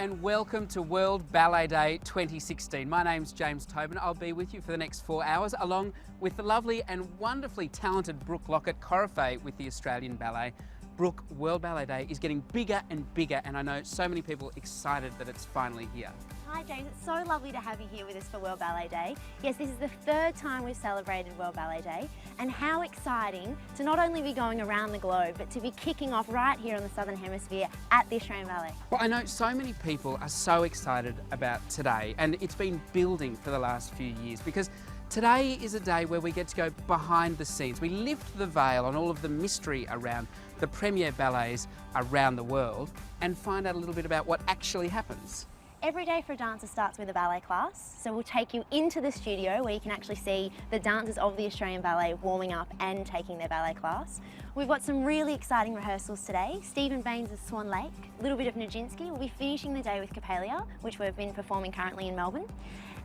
and welcome to World Ballet Day 2016. My name's James Tobin. I'll be with you for the next 4 hours along with the lovely and wonderfully talented Brooke Lockett, Coryphée with the Australian Ballet. Brooke, World Ballet Day is getting bigger and bigger, and I know so many people excited that it's finally here. Hi James, it's so lovely to have you here with us for World Ballet Day. Yes, this is the third time we've celebrated World Ballet Day, and how exciting to not only be going around the globe, but to be kicking off right here in the Southern Hemisphere at the Australian Ballet. Well, I know so many people are so excited about today, and it's been building for the last few years because today is a day where we get to go behind the scenes. We lift the veil on all of the mystery around the premier ballets around the world and find out a little bit about what actually happens. Every day for a dancer starts with a ballet class, so we'll take you into the studio where you can actually see the dancers of the Australian Ballet warming up and taking their ballet class. We've got some really exciting rehearsals today. Stephen Baines' Swan Lake, a little bit of Nijinsky. We'll be finishing the day with Coppelia, which we've been performing currently in Melbourne.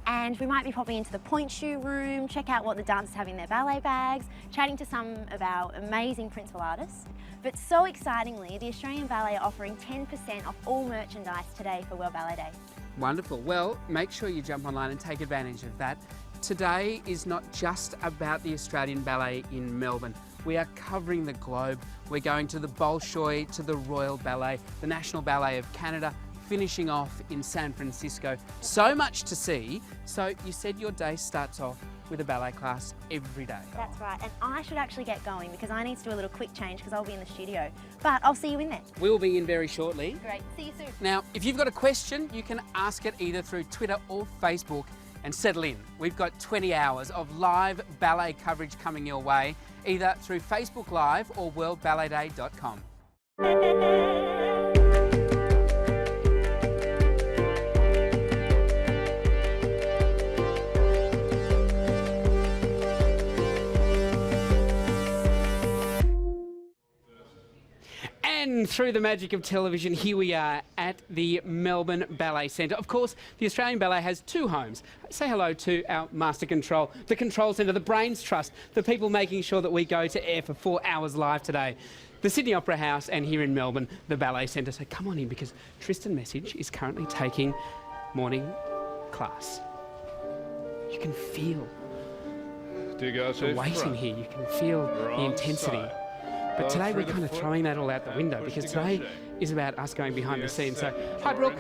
And we might be popping into the point shoe room, check out what the dancers have in their ballet bags, chatting to some of our amazing principal artists. But so excitingly, the Australian Ballet are offering 10% off all merchandise today for World Ballet Day. Wonderful. Well, make sure you jump online and take advantage of that. Today is not just about the Australian Ballet in Melbourne. We are covering the globe. We're going to the Bolshoi, to the Royal Ballet, the National Ballet of Canada, finishing off in San Francisco. So much to see. So you said your day starts off with a ballet class every day. That's right, and I should actually get going because I need to do a little quick change because I'll be in the studio. But I'll see you in there. We'll be in very shortly. Great, see you soon. Now, if you've got a question, you can ask it either through Twitter or Facebook and settle in. We've got 20 hours of live ballet coverage coming your way, either through Facebook Live or worldballetday.com. And through the magic of television, here we are at the Melbourne Ballet Centre. Of course, the Australian Ballet has two homes. Say hello to our Master Control, the Control Centre, the Brains Trust, the people making sure that we go to air for 4 hours live today. The Sydney Opera House, and here in Melbourne, the Ballet Centre. So come on in, because Tristan Message is currently taking morning class. You can feel the weight in here. You can feel the intensity. But today we're kind of throwing that all out the window because today is about us going behind the scenes. So, hi Brooke.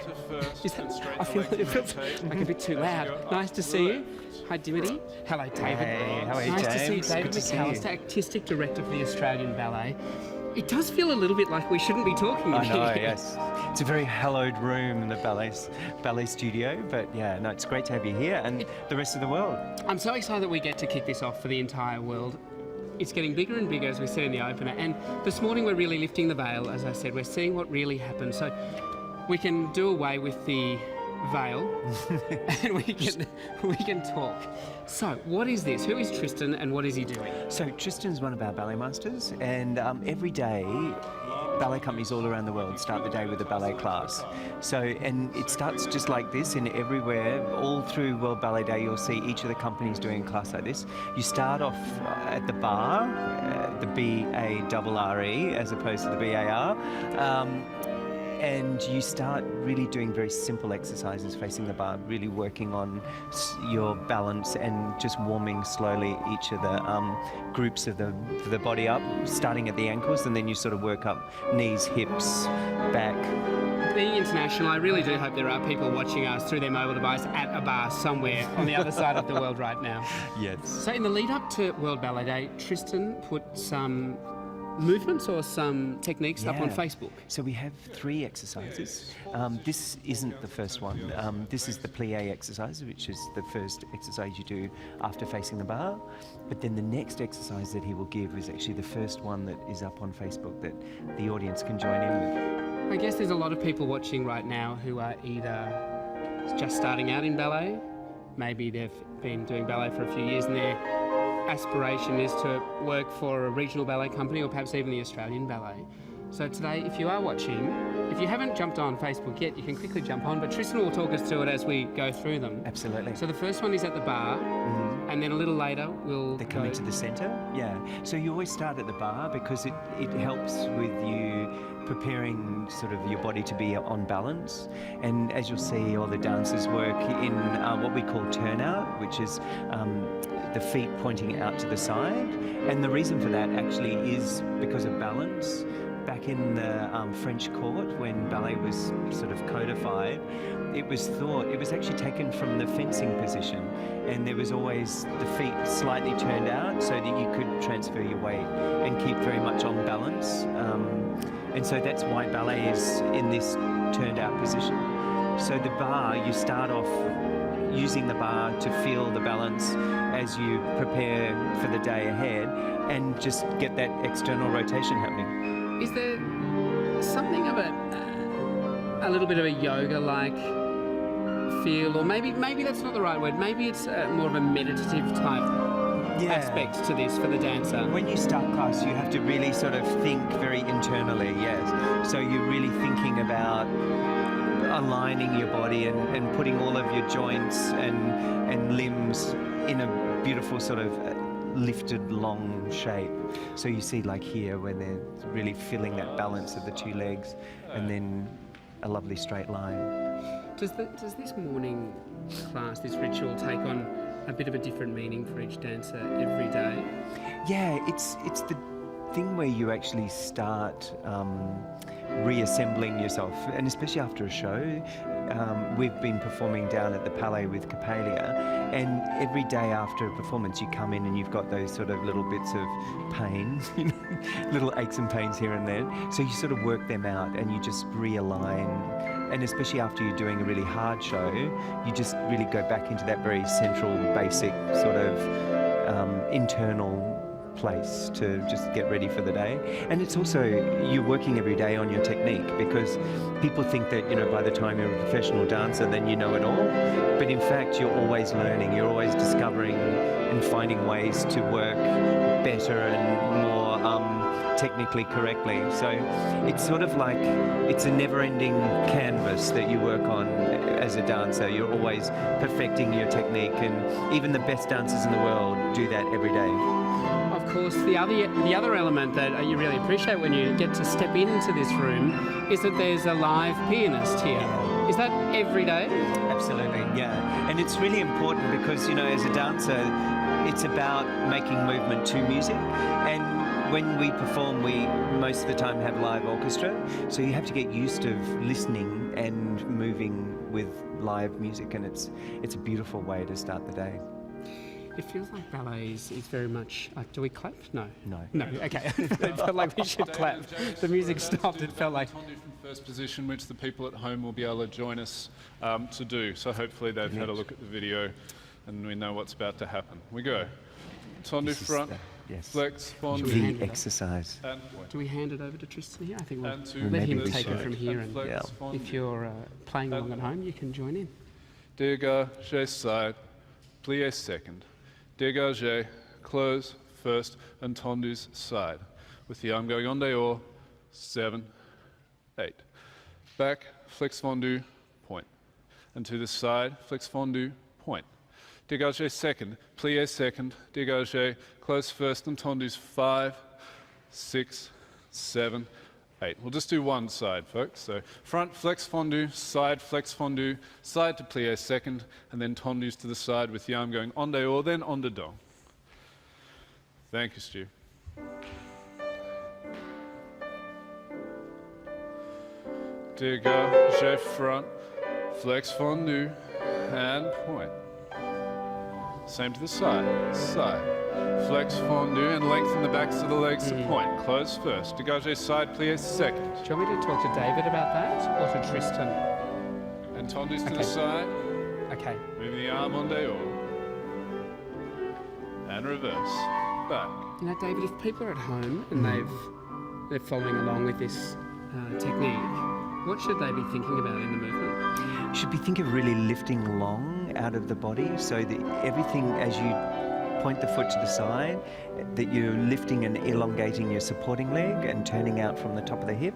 I feel it feels like a bit too loud. Nice to see you. Hi Dimity. Hello David. Hey, how are you, Nice James? to see you, David McAllister, Artistic Director for the Australian Ballet. It does feel a little bit like we shouldn't be talking in here. I know, yes. It's a very hallowed room in the ballet studio, but yeah, no, it's great to have you here and the rest of the world. I'm so excited that we get to kick this off for the entire world. It's getting bigger and bigger, as we said in the opener, and this morning we're really lifting the veil. As I said, we're seeing what really happens, so we can do away with the veil and we can talk. So what is this? Who is Tristan and what is he doing? So Tristan's one of our ballet masters, and every day ballet companies all around the world start the day with a ballet class. So, and it starts just like this in everywhere. All through World Ballet Day, you'll see each of the companies doing a class like this. You start off at the bar, the B-A-R-R-E, as opposed to the B-A-R. And you start really doing very simple exercises facing the bar, really working on your balance and just warming slowly each of the groups of the body up, starting at the ankles, and then you sort of work up knees, hips, back. Being international, I really do hope there are people watching us through their mobile device at a bar somewhere on the other side of the world right now. Yes. So in the lead up to World Ballet Day, Tristan put some movements or some techniques up on Facebook. So we have 3 exercises. This isn't the first one. This is the plie exercise, which is the first exercise you do after facing the bar. But then the next exercise that he will give is actually the first one that is up on Facebook that the audience can join in with. I guess there's a lot of people watching right now who are either just starting out in ballet, maybe they've been doing ballet for a few years and their aspiration is to work for a regional ballet company or perhaps even the Australian Ballet. So today, if you are watching, if you haven't jumped on Facebook yet, you can quickly jump on, but Tristan will talk us through it as we go through them. Absolutely. So the first one is at the bar, And then a little later, we'll They come into the centre, yeah. So you always start at the bar because it helps with you preparing sort of your body to be on balance. And as you'll see, all the dancers work in what we call turnout, which is the feet pointing out to the side. And the reason for that actually is because of balance. Back in the French court, when ballet was sort of codified, it was actually taken from the fencing position, and there was always the feet slightly turned out so that you could transfer your weight and keep very much on balance. And so that's why ballet is in this turned out position. So the bar, you start off using the bar to feel the balance as you prepare for the day ahead and just get that external rotation happening. Is there something of a little bit of a yoga-like feel, or maybe that's not the right word, maybe it's more of a meditative type aspect to this for the dancer? When you start class, you have to really sort of think very internally, yes. So you're really thinking about aligning your body and putting all of your joints and limbs in a beautiful sort of lifted long shape. So you see like here when they're really feeling that balance of the two legs and then a lovely straight line. Does this morning class, this ritual, take on a bit of a different meaning for each dancer every day? Yeah, it's the thing where you actually start reassembling yourself, and especially after a show. We've been performing down at the Palais with Capalia, and every day after a performance you come in and you've got those sort of little bits of pain, little aches and pains here and there. So you sort of work them out and you just realign. And especially after you're doing a really hard show, you just really go back into that very central, basic sort of internal place to just get ready for the day. And it's also, you're working every day on your technique, because people think that, by the time you're a professional dancer, then you know it all. But in fact, you're always learning, you're always discovering and finding ways to work better and more technically correctly. So it's sort of like, it's a never-ending canvas that you work on as a dancer. You're always perfecting your technique, and even the best dancers in the world do that every day. Of course, the other element that you really appreciate when you get to step into this room is that there's a live pianist here. Is that every day? Absolutely, yeah. And it's really important because, as a dancer, it's about making movement to music. And when we perform, we most of the time have live orchestra. So you have to get used to listening and moving with live music, and it's a beautiful way to start the day. It feels like ballet is very much like, do we clap? No. No, okay. It felt like we should clap. The music stopped. It felt like... Tondu from first position, which the people at home will be able to join us to do. So hopefully they've had a look at the video and we know what's about to happen. We go. Tondu front, flex, fondu. The exercise. Do we hand it over to Tristan here? I think we'll And let him maybe take we it should. from here, and Flex, fondu. if you're playing along at home, you can join in. Dégagé side, plié second. Dégagé, close, first, and tendu's side. With the arm going en dehors, 7, 8. Back, flex fondu, point. And to the side, flex fondu, point. Dégagé second, plié second, dégagé, close first, and tendu's 5, 6, 7, 8. We'll just do one side, folks. So front, flex fondu, side to plié second, and then tendus to the side with the arm going en dehors, then en dedans. Thank you, Stu. Dégagé front, flex fondu, and point. Same to the side, flex fondu, and lengthen the backs of the legs to point. Close first. Dégagé side, plié second. Do you want me to talk to David about that, or to Tristan? And tendus to the side. Okay. Moving the arm en dehors. And reverse. Back. David, if people are at home and they're following along with this technique, what should they be thinking about in the movement? Should be thinking of really lifting long out of the body, so that everything, as you point the foot to the side, that you're lifting and elongating your supporting leg and turning out from the top of the hip,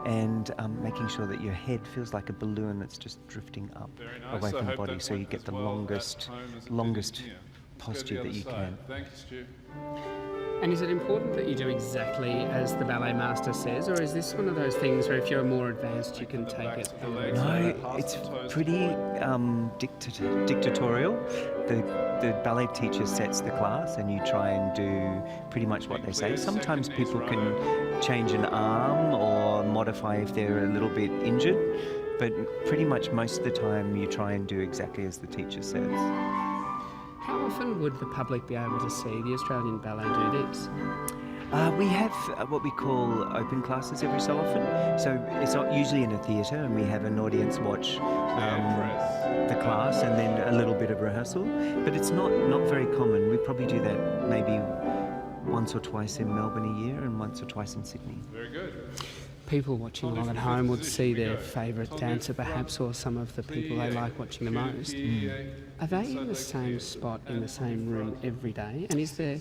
and making sure that your head feels like a balloon that's just drifting up Very nice. away I from the hope body, that so you point get as the well at longest home as it did here. posture that you can. Thank you, Stu. And is it important that you do exactly as the ballet master says, or is this one of those things where if you're more advanced you can take it? No, it's pretty dictatorial. The ballet teacher sets the class and you try and do pretty much what they say. Sometimes people can change an arm or modify if they're a little bit injured, but pretty much most of the time you try and do exactly as the teacher says. How often would the public be able to see the Australian Ballet do this? We have what we call open classes every so often. So it's not usually in a theatre, and we have an audience watch the class and then a little bit of rehearsal. But it's not very common. We probably do that maybe once or twice in Melbourne a year and once or twice in Sydney. Very good. People watching along at home would see their favourite dancer perhaps, or some of the people they like watching the most. Are they in the same spot in the same room every day? And is there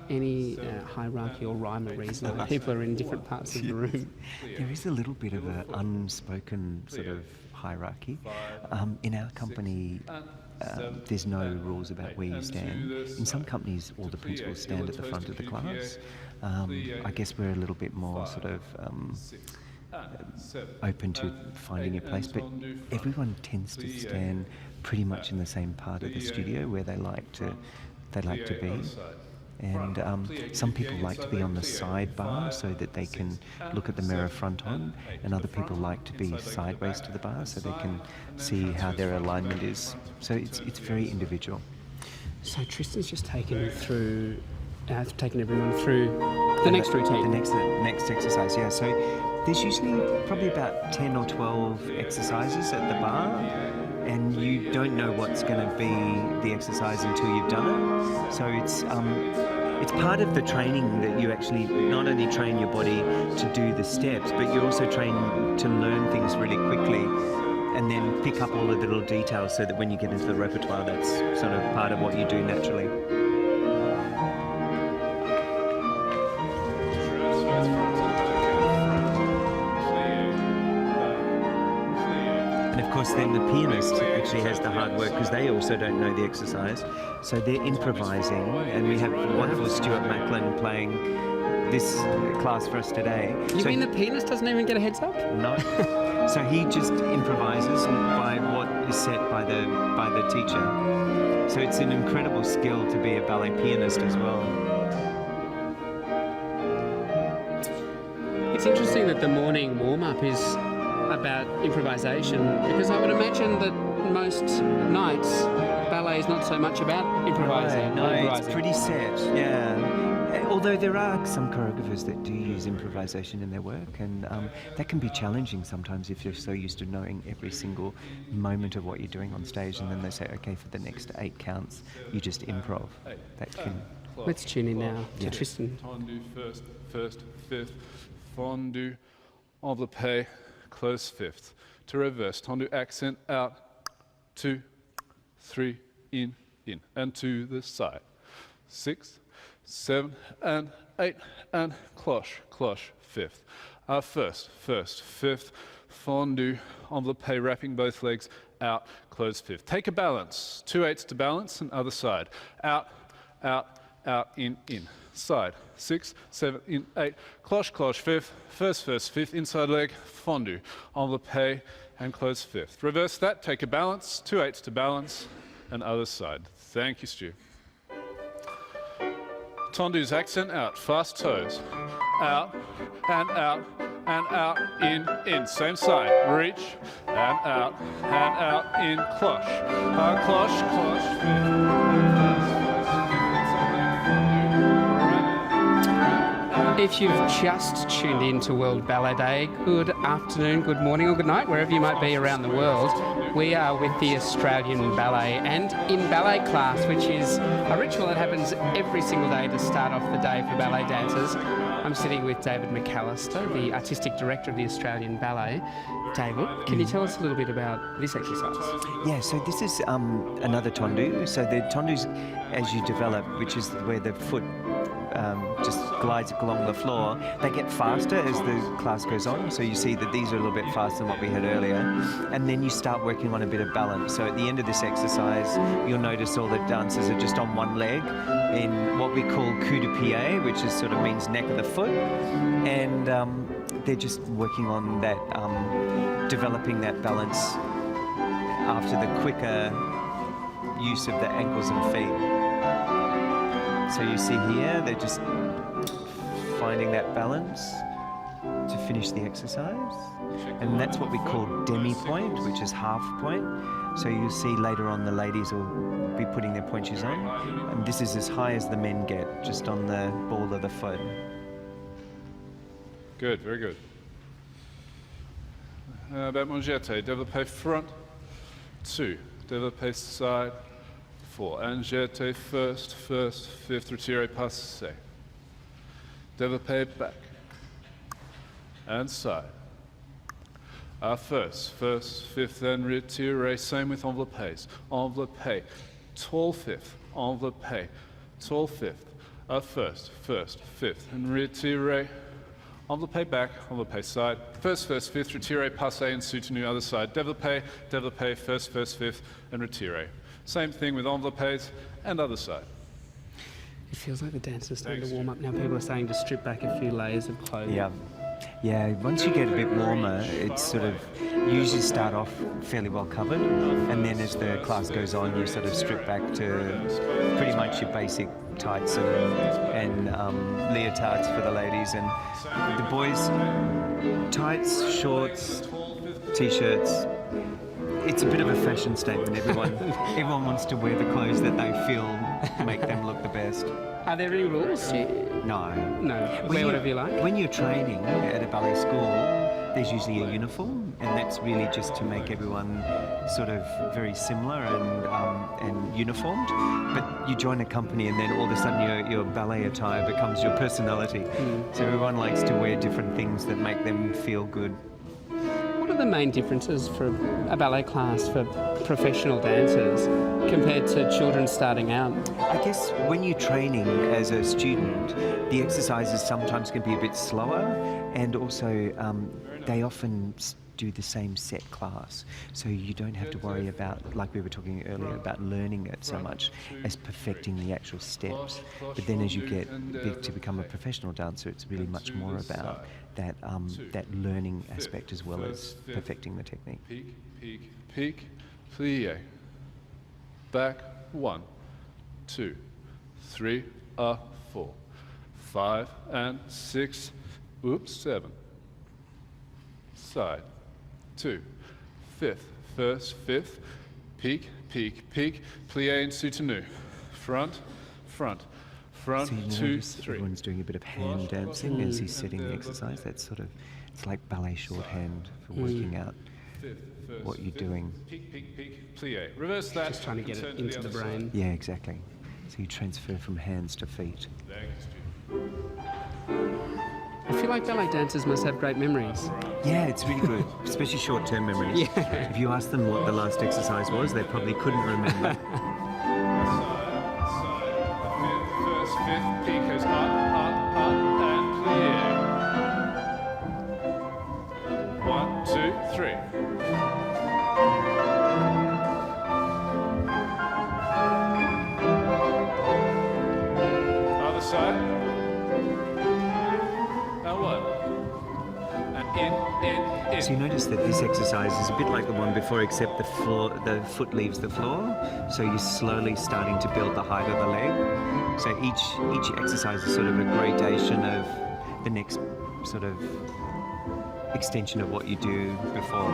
any hierarchy or rhyme or reason why people are in different parts of the room? There is a little bit of an unspoken sort of hierarchy. In our company, there's no rules about where you stand. In some companies, all the principals stand at the front of the class. I guess we're a little bit more sort of open to finding your place, but everyone tends to stand pretty much in the same part of the studio where they like to be. And some people like to be on the sidebar so that they can look at the mirror front on, and other people like to be sideways to the bar so they can see how their alignment is. So it's very individual. So Tristan's just taken everyone through the next routine. The next exercise, yeah. So there's usually probably about 10 or 12 exercises at the bar, and you don't know what's going to be the exercise until you've done it. So it's part of the training that you actually not only train your body to do the steps, but you also train to learn things really quickly and then pick up all the little details so that when you get into the repertoire, that's sort of part of what you do naturally. Of course, then the pianist actually has the hard work because they also don't know the exercise, so they're improvising, and we have wonderful Stuart Macklin playing this class for us today. You mean the pianist doesn't even get a heads up? No. So he just improvises by what is set by the teacher. So it's an incredible skill to be a ballet pianist as well. It's interesting that the morning warm-up is about improvisation, because I would imagine that most nights ballet is not so much about improvising. No, it's pretty set, yeah. Although there are some choreographers that do use improvisation in their work, and that can be challenging sometimes if you're so used to knowing every single moment of what you're doing on stage, and then they say, okay, for the next 8 counts, you just improv. That can... Let's tune in now to Tristan. Tendu first, fifth, fondu, enveloppe, close fifth. To reverse, tendu accent out, 2, 3, in, and to the side. 6, 7, and 8, and cloche, fifth. First, fifth, fondu, enveloppe, wrapping both legs, out, close fifth. Take a balance, 2 8s to balance, and other side. Out, in. Side, 6, 7, in, 8, cloche, fifth, first, fifth, inside leg, fondu, enveloppe, and close fifth. Reverse that, take a balance, 2 8s to balance, and other side. Thank you, Stu. Tendu's accent out, fast toes, out, and out, in, same side, reach, and out, in, cloche, fifth. If you've just tuned in to World Ballet Day, good afternoon, good morning or good night, wherever you might be around the world. We are with the Australian Ballet and in ballet class, which is a ritual that happens every single day to start off the day for ballet dancers. I'm sitting with David McAllister, the Artistic Director of the Australian Ballet. David, can you tell us a little bit about this exercise? Yeah, so this is another tendu. So the tendus, as you develop, which is where the foot just glides along the floor. They get faster as the class goes on, so you see that these are a little bit faster than what we had earlier. And then you start working on a bit of balance. So at the end of this exercise, you'll notice all the dancers are just on one leg in what we call coup de pied, which is sort of means neck of the foot. And they're just working on that, developing that balance after the quicker use of the ankles and feet. So you see here, they're just finding that balance to finish the exercise. And that's what we call demi-point, which is half point. So you'll see later on the ladies will be putting their point shoes on. And this is as high as the men get, just on the ball of the foot. Good, very good. Battement jeté, développé front, 2, développé side, 4, and jeté first, fifth, retiré, passé. Développé back, and side. First, fifth, and retiré, same with enveloppés. Enveloppé, tall fifth, enveloppé, tall fifth. First, fifth, and retiré. Enveloppé back, enveloppé side. First, fifth, retiré, passé, and soutenu other side. Développé, first, fifth, and retiré. Same thing with enveloppés and other side. It feels like the dancers are starting to warm up now. People are saying to strip back a few layers of clothing. Yeah, once you get a bit warmer, it's sort of, you usually start off fairly well covered, and then as the class goes on, you sort of strip back to pretty much your basic tights and leotards for the ladies, and the boys, tights, shorts, t-shirts. It's a bit of a fashion statement. Everyone wants to wear the clothes that they feel make them look the best. Are there any rules? No. Wear whatever you like? When you're training at a ballet school, there's usually a uniform, and that's really just to make everyone sort of very similar and uniformed. But you join a company, and then all of a sudden your ballet attire becomes your personality. So everyone likes to wear different things that make them feel good. What are the main differences for a ballet class for professional dancers compared to children starting out? I guess when you're training as a student, the exercises sometimes can be a bit slower, and also they often do the same set class, so you don't have to worry about, like we were talking earlier, about learning it so much as perfecting the actual steps. But then as you get to become a professional dancer, it's really much more about that that learning aspect as well as perfecting the technique. Peak, plie. Back, 1, 2, 3, 4, 5, and 6, 7. Side, 2, fifth, first, fifth, peak, plie and soutenu. Front, So you 2, notice 3. everyone's doing a bit of hand dancing as he's setting the exercise. That's sort of, it's like ballet shorthand for working out what you're doing. Peak, plie. Reverse that. Just trying to get it turn into the other brain. Yeah, exactly. So you transfer from hands to feet. I feel like ballet dancers must have great memories. Yeah, it's really good, especially short-term memories. Yeah. If you ask them what the last exercise was, they probably couldn't remember. First, fifth, peak goes up, and plie. 1, 2, 3. Other side. Now what? And in. So you notice that this exercise is a bit like the one before, except the foot leaves the floor. So you're slowly starting to build the height of the leg. So each exercise is sort of a gradation of the next sort of extension of what you do before.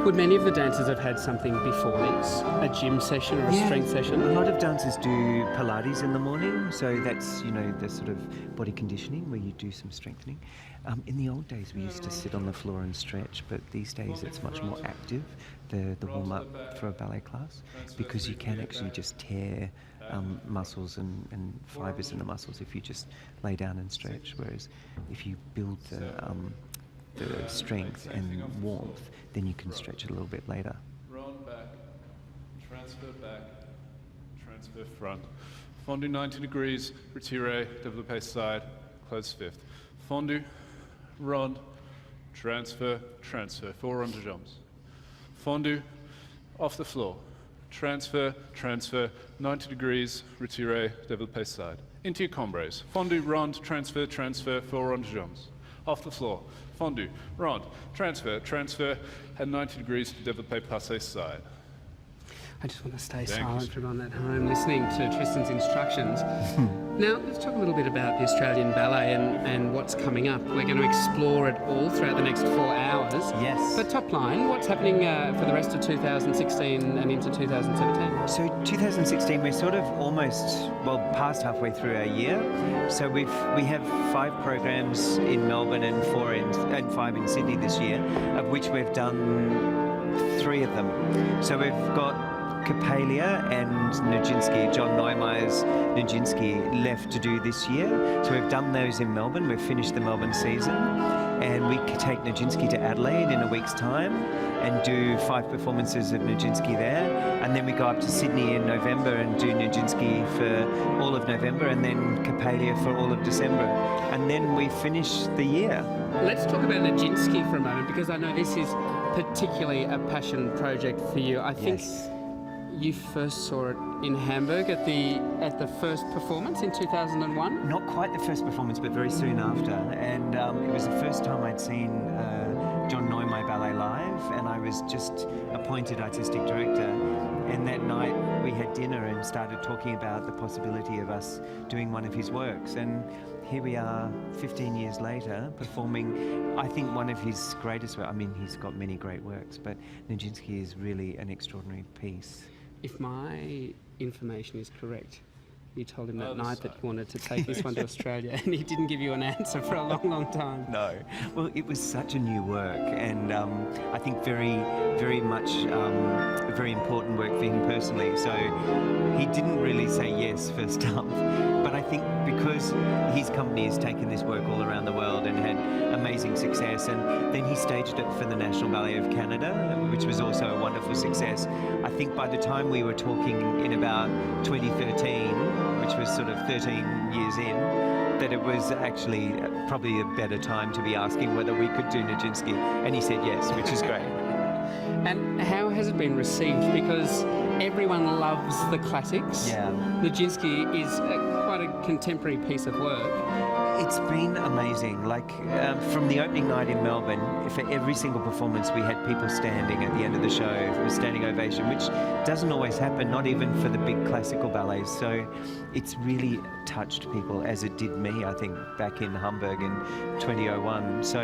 Would many of the dancers have had something before this? A gym session or a strength session? A lot of dancers do Pilates in the morning, so that's, you know, the sort of body conditioning where you do some strengthening. In the old days, we used to sit on the floor and stretch, but these days it's much more active, the warm-up for a ballet class, because you can actually just tear muscles and fibres in the muscles if you just lay down and stretch, whereas if you build the strength and warmth, then you can stretch it a little bit later. Round back, transfer front, Fondu 90 degrees, retiré, développé side, close fifth. Fondu, rond, transfer, transfer, 4 rond de jambes. Fondu, off the floor, transfer, transfer, 90 degrees, retiré, développé side. Into your combres. Fondu, rond, transfer, transfer, 4 rond de jambes. Off the floor. Fondu, rond, transfer, transfer, and 90 degrees to développé passé side. I just want to stay Thank you, silent sir. for everyone at home listening to Tristan's instructions. Now, let's talk a little bit about the Australian Ballet and what's coming up. We're going to explore it all throughout the next 4 hours. Yes. But top line, what's happening for the rest of 2016 and into 2017? So 2016, we're sort of almost, past halfway through our year. So we have 5 programs in Melbourne and 5 in Sydney this year, of which we've done 3 of them. So we've got Kapalia and Nijinsky, John Neumeyer's Nijinsky, left to do this year. So we've done those in Melbourne. We've finished the Melbourne season, and we take Nijinsky to Adelaide in a week's time and do 5 performances of Nijinsky there. And then we go up to Sydney in November and do Nijinsky for all of November, and then Kapalia for all of December. And then we finish the year. Let's talk about Nijinsky for a moment, because I know this is particularly a passion project for you. I think Yes. you first saw it in Hamburg at the first performance in 2001. Not quite the first performance, but very soon after. And it was the first time I'd seen John Neumeyer Ballet live, and I was just appointed artistic director. And that night we had dinner and started talking about the possibility of us doing one of his works. And here we are 15 years later performing, I think, one of his greatest works. I mean, he's got many great works, but Nijinsky is really an extraordinary piece. If my information is correct, you told him that Other night that side. you wanted to take this one to Australia, and he didn't give you an answer for a long, long time. No. Well, it was such a new work, and I think very, very much a very important work for him personally. So he didn't really say yes first up. But I think because his company has taken this work all around the world and had amazing success, and then he staged it for the National Ballet of Canada, which was also a wonderful success. I think by the time we were talking in about 2013, which was sort of 13 years in, that it was actually probably a better time to be asking whether we could do Nijinsky. And he said yes, which is great. And how has it been received? Because everyone loves the classics. Yeah. Nijinsky is quite a contemporary piece of work. It's been amazing. Like from the opening night in Melbourne, for every single performance we had people standing at the end of the show, standing ovation, which doesn't always happen, not even for the big classical ballets. So it's really touched people, as it did me, I think, back in Hamburg in 2001. So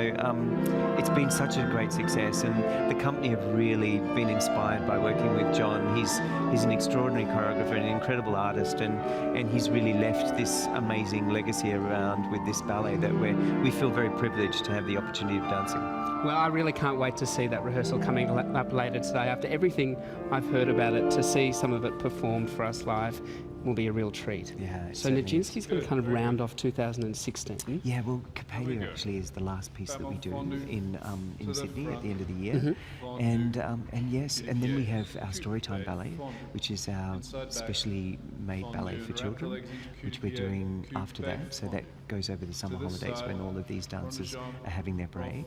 it's been such a great success, and the company have really been inspired by working with John. He's an extraordinary choreographer, an incredible artist, and he's really left this amazing legacy around with this ballet that we feel very privileged to have the opportunity of dancing. Well, I really can't wait to see that rehearsal coming up later today. After everything I've heard about it, to see some of it performed for us live will be a real treat. Yeah, it So certainly Nijinsky's going to kind of round off 2016. Yeah, well, Kapalia actually is the last piece that we do in Sydney at the end of the year, and yes, and then we have our Storytime Ballet, which is our specially made ballet for children, which we're doing after that. So that goes over the summer holidays when all of these dancers are having their break,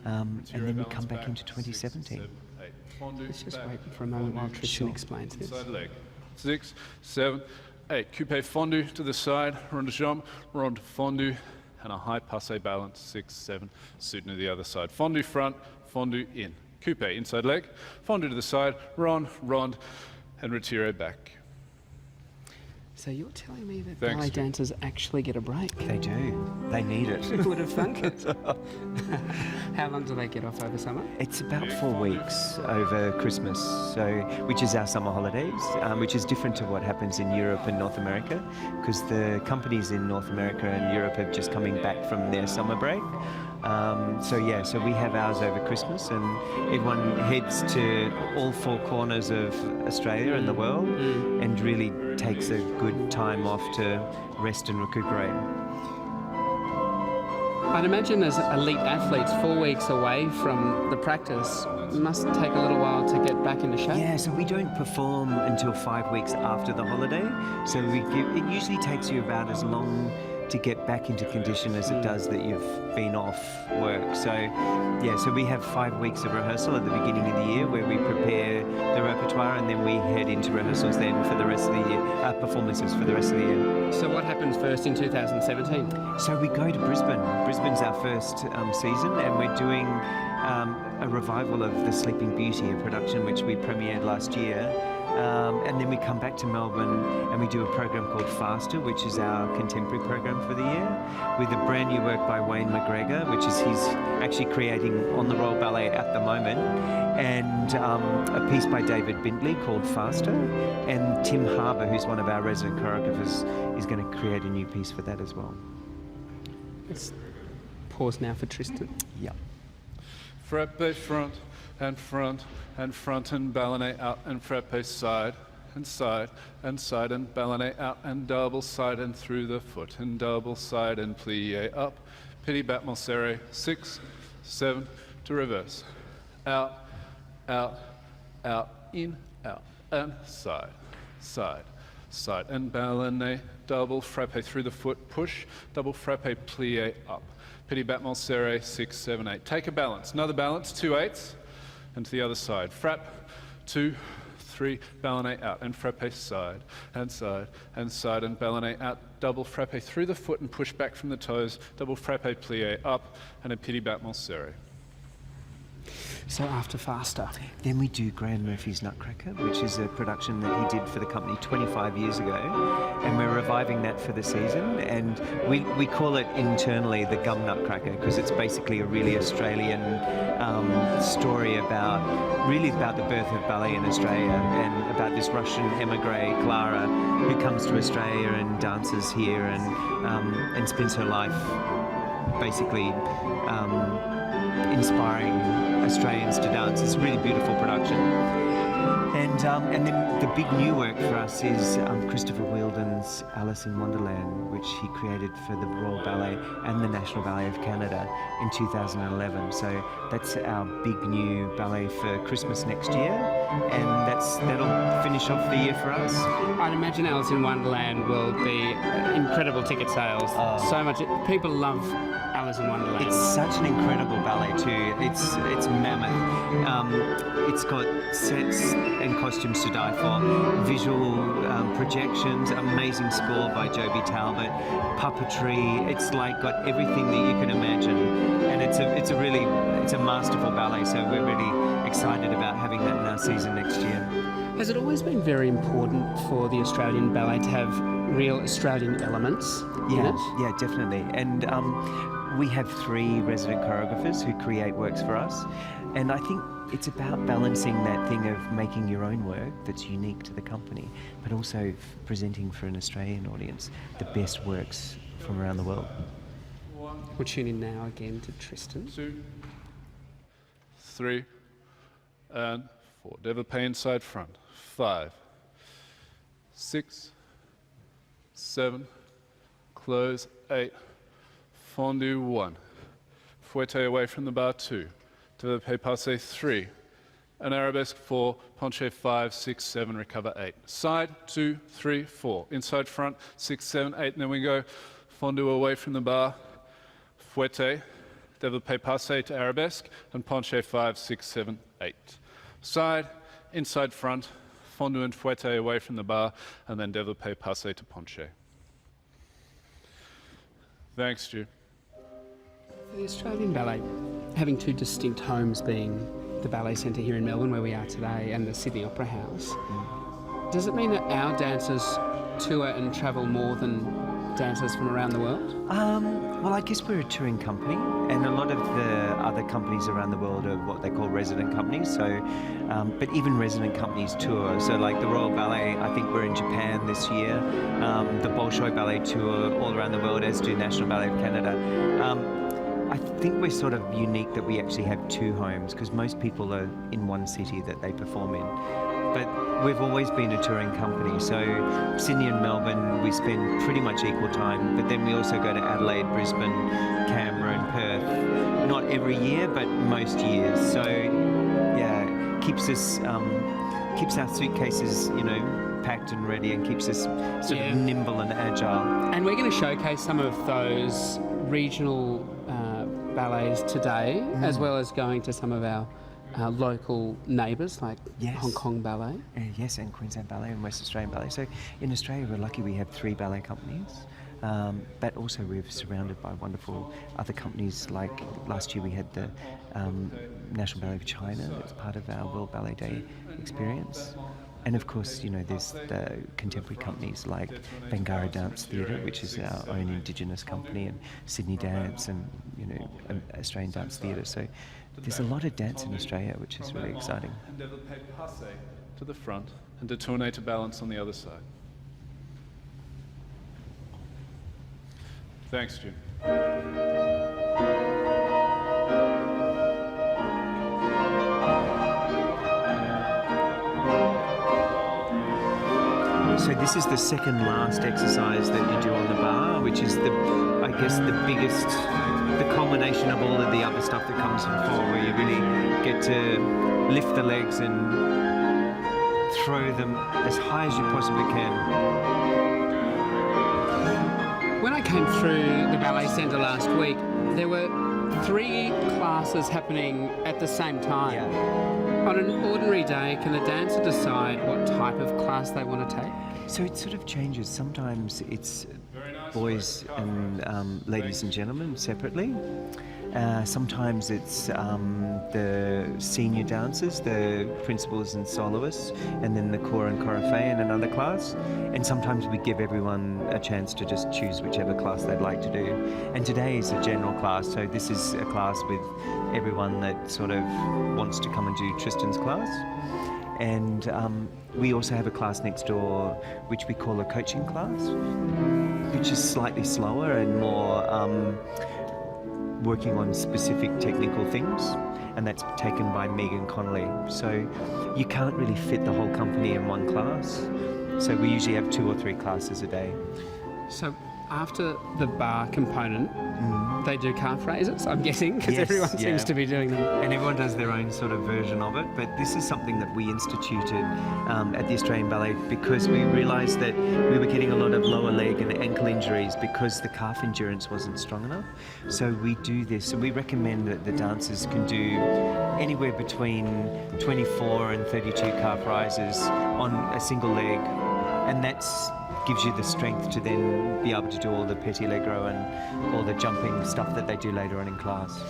and then we come back into 2017. Let's just wait for a moment while Tristan explains this. Inside leg. 6, 7, 8. Coupe fondu to the side, rond de jambe, rond fondu, and a high passe balance. 6, 7, soutenu to the other side. Fondu front, fondu in. Coupe inside leg, fondu to the side, rond, and retire back. So you're telling me that Thanks, ballet Stu. dancers actually get a break? They do. They need it. Who would have thunk it? How long do they get off over summer? It's about 4 weeks over Christmas, so which is our summer holidays, which is different to what happens in Europe and North America, because the companies in North America and Europe are just coming back from their summer break. So we have ours over Christmas, and everyone heads to all 4 corners of Australia and the world, and really takes a good time off to rest and recuperate. I'd imagine as elite athletes, 4 weeks away from the practice, it must take a little while to get back into shape. Yeah, so we don't perform until 5 weeks after the holiday. So it usually takes you about as long to get back into condition as it does that you've been off work. So yeah, so we have 5 weeks of rehearsal at the beginning of the year where we prepare the repertoire, and then we head into rehearsals then for the rest of the year, performances for the rest of the year. So what happens first in 2017? So we go to Brisbane. Brisbane's our first season, and we're doing a revival of The Sleeping Beauty, a production which we premiered last year. And then we come back to Melbourne and we do a program called Faster, which is our contemporary program for the year, with a brand new work by Wayne McGregor, which is he's actually creating on the Royal Ballet at the moment, and a piece by David Bindley called Faster, and Tim Harbour, who's one of our resident choreographers, is going to create a new piece for that as well. Let's pause now for Tristan. Yeah. Frappe front and front and front and ballet out and frappe side and side and side and ballet out and double side and through the foot and double side and plie up. Pity battement serré, 6, 7 to reverse. Out, out, out, in, out and side, side, side and ballet, double frappe through the foot, push, double frappe plie up. Pity battement serré, 6, 7, 8. Take a balance, another balance, 2 8s. And to the other side. Frappe, 2, 3, ballet out, and frappe side, and side, and side, and ballet out, double frappe through the foot and push back from the toes, double frappe plie up, and a pity battement serré. So after Faster. Then we do Graham Murphy's Nutcracker, which is a production that he did for the company 25 years ago, and we're reviving that for the season, and we call it internally the Gum Nutcracker, because it's basically a really Australian story about the birth of ballet in Australia, and about this Russian emigre, Clara, who comes to Australia and dances here and spends her life basically inspiring Australians to dance. It's a really beautiful production. And then the big new work for us is Christopher Wheeldon's Alice in Wonderland, which he created for the Royal Ballet and the National Ballet of Canada in 2011. So that's our big new ballet for Christmas next year, and that'll finish off the year for us. I'd imagine Alice in Wonderland will be incredible ticket sales. So much. People love Alice in Wonderland. It's such an incredible ballet too. It's mammoth. It's got sets and costumes to die for, visual projections, amazing score by Joby Talbot, puppetry. It's like got everything that you can imagine, and it's a masterful ballet. So we're really excited about having that in our season next year. Has it always been very important for the Australian ballet to have real Australian elements in it? Yeah, definitely. And we have 3 resident choreographers who create works for us, and I think it's about balancing that thing of making your own work that's unique to the company, but also presenting for an Australian audience the best works from around the world. We'll tune in now again to Tristan. 2, 3, and 4. Développé inside front. 5, 6, 7, close 8, fondu 1, fouette away from the bar 2, développé passé 3, an arabesque 4, penché 5, 6, 7, recover 8. Side 2, 3, 4, inside front 6, 7, 8, and then we go fondu away from the bar, fouette, développé passé to arabesque, and penché 5, 6, 7, 8. Side, inside front, fondu and fouette away from the bar, and then développé passé to penché. Thanks, Stu. The Australian Ballet, having 2 distinct homes, being the Ballet Centre here in Melbourne, where we are today, and the Sydney Opera House, does it mean that our dancers tour and travel more than dancers from around the world? Well, I guess we're a touring company, and a lot of the other companies around the world are what they call resident companies. So, but even resident companies tour. So, like the Royal Ballet, I think we're in Japan this year. The Bolshoi Ballet tour all around the world, as do National Ballet of Canada. I think we're sort of unique that we actually have 2 homes, because most people are in one city that they perform in. but we've always been a touring company. So Sydney and Melbourne, we spend pretty much equal time, but then we also go to Adelaide, Brisbane, Canberra and Perth. Not every year, but most years. So yeah, keeps our suitcases, packed and ready, and keeps us sort of nimble and agile. And we're going to showcase some of those regional ballets today, as well as going to some of our local neighbours like Hong Kong Ballet. Yes, and Queensland Ballet and West Australian Ballet. So in Australia, we're lucky we have 3 ballet companies, but also we're surrounded by wonderful other companies. Like last year we had the National Ballet of China as part of our World Ballet Day experience. And of course, there's the contemporary companies like Vaganova Dance Theatre, which is our own Indigenous company, and Sydney Dance, and Australian Dance Theatre. So there's a lot of dance in Australia, which is really exciting. To the front and détourner to balance on the other side. Thanks, Jim. So this is the second last exercise that you do on the bar, which is the biggest, the culmination of all of the other stuff that comes before, where you really get to lift the legs and throw them as high as you possibly can. When I came through the Ballet Centre last week, there were 3 classes happening at the same time. Yeah. On an ordinary day, can the dancer decide what type of class they want to take? So it sort of changes. Sometimes it's boys and ladies and gentlemen separately. Sometimes it's the senior dancers, the principals and soloists, and then the corps and choreography in another class. And sometimes we give everyone a chance to just choose whichever class they'd like to do. And today is a general class, so this is a class with everyone that sort of wants to come and do Tristan's class. And we also have a class next door which we call a coaching class, which is slightly slower and more working on specific technical things, and that's taken by Megan Connolly. So you can't really fit the whole company in one class, so we usually have 2 or 3 classes a day. So after the bar component, they do calf raises, I'm guessing, because everyone seems to be doing them. And everyone does their own sort of version of it, but this is something that we instituted at the Australian Ballet because we realised that we were getting a lot of lower leg and ankle injuries because the calf endurance wasn't strong enough. So we do this, and we recommend that the dancers can do anywhere between 24 and 32 calf rises on a single leg, and that's gives you the strength to then be able to do all the petit legro and all the jumping stuff that they do later on in class.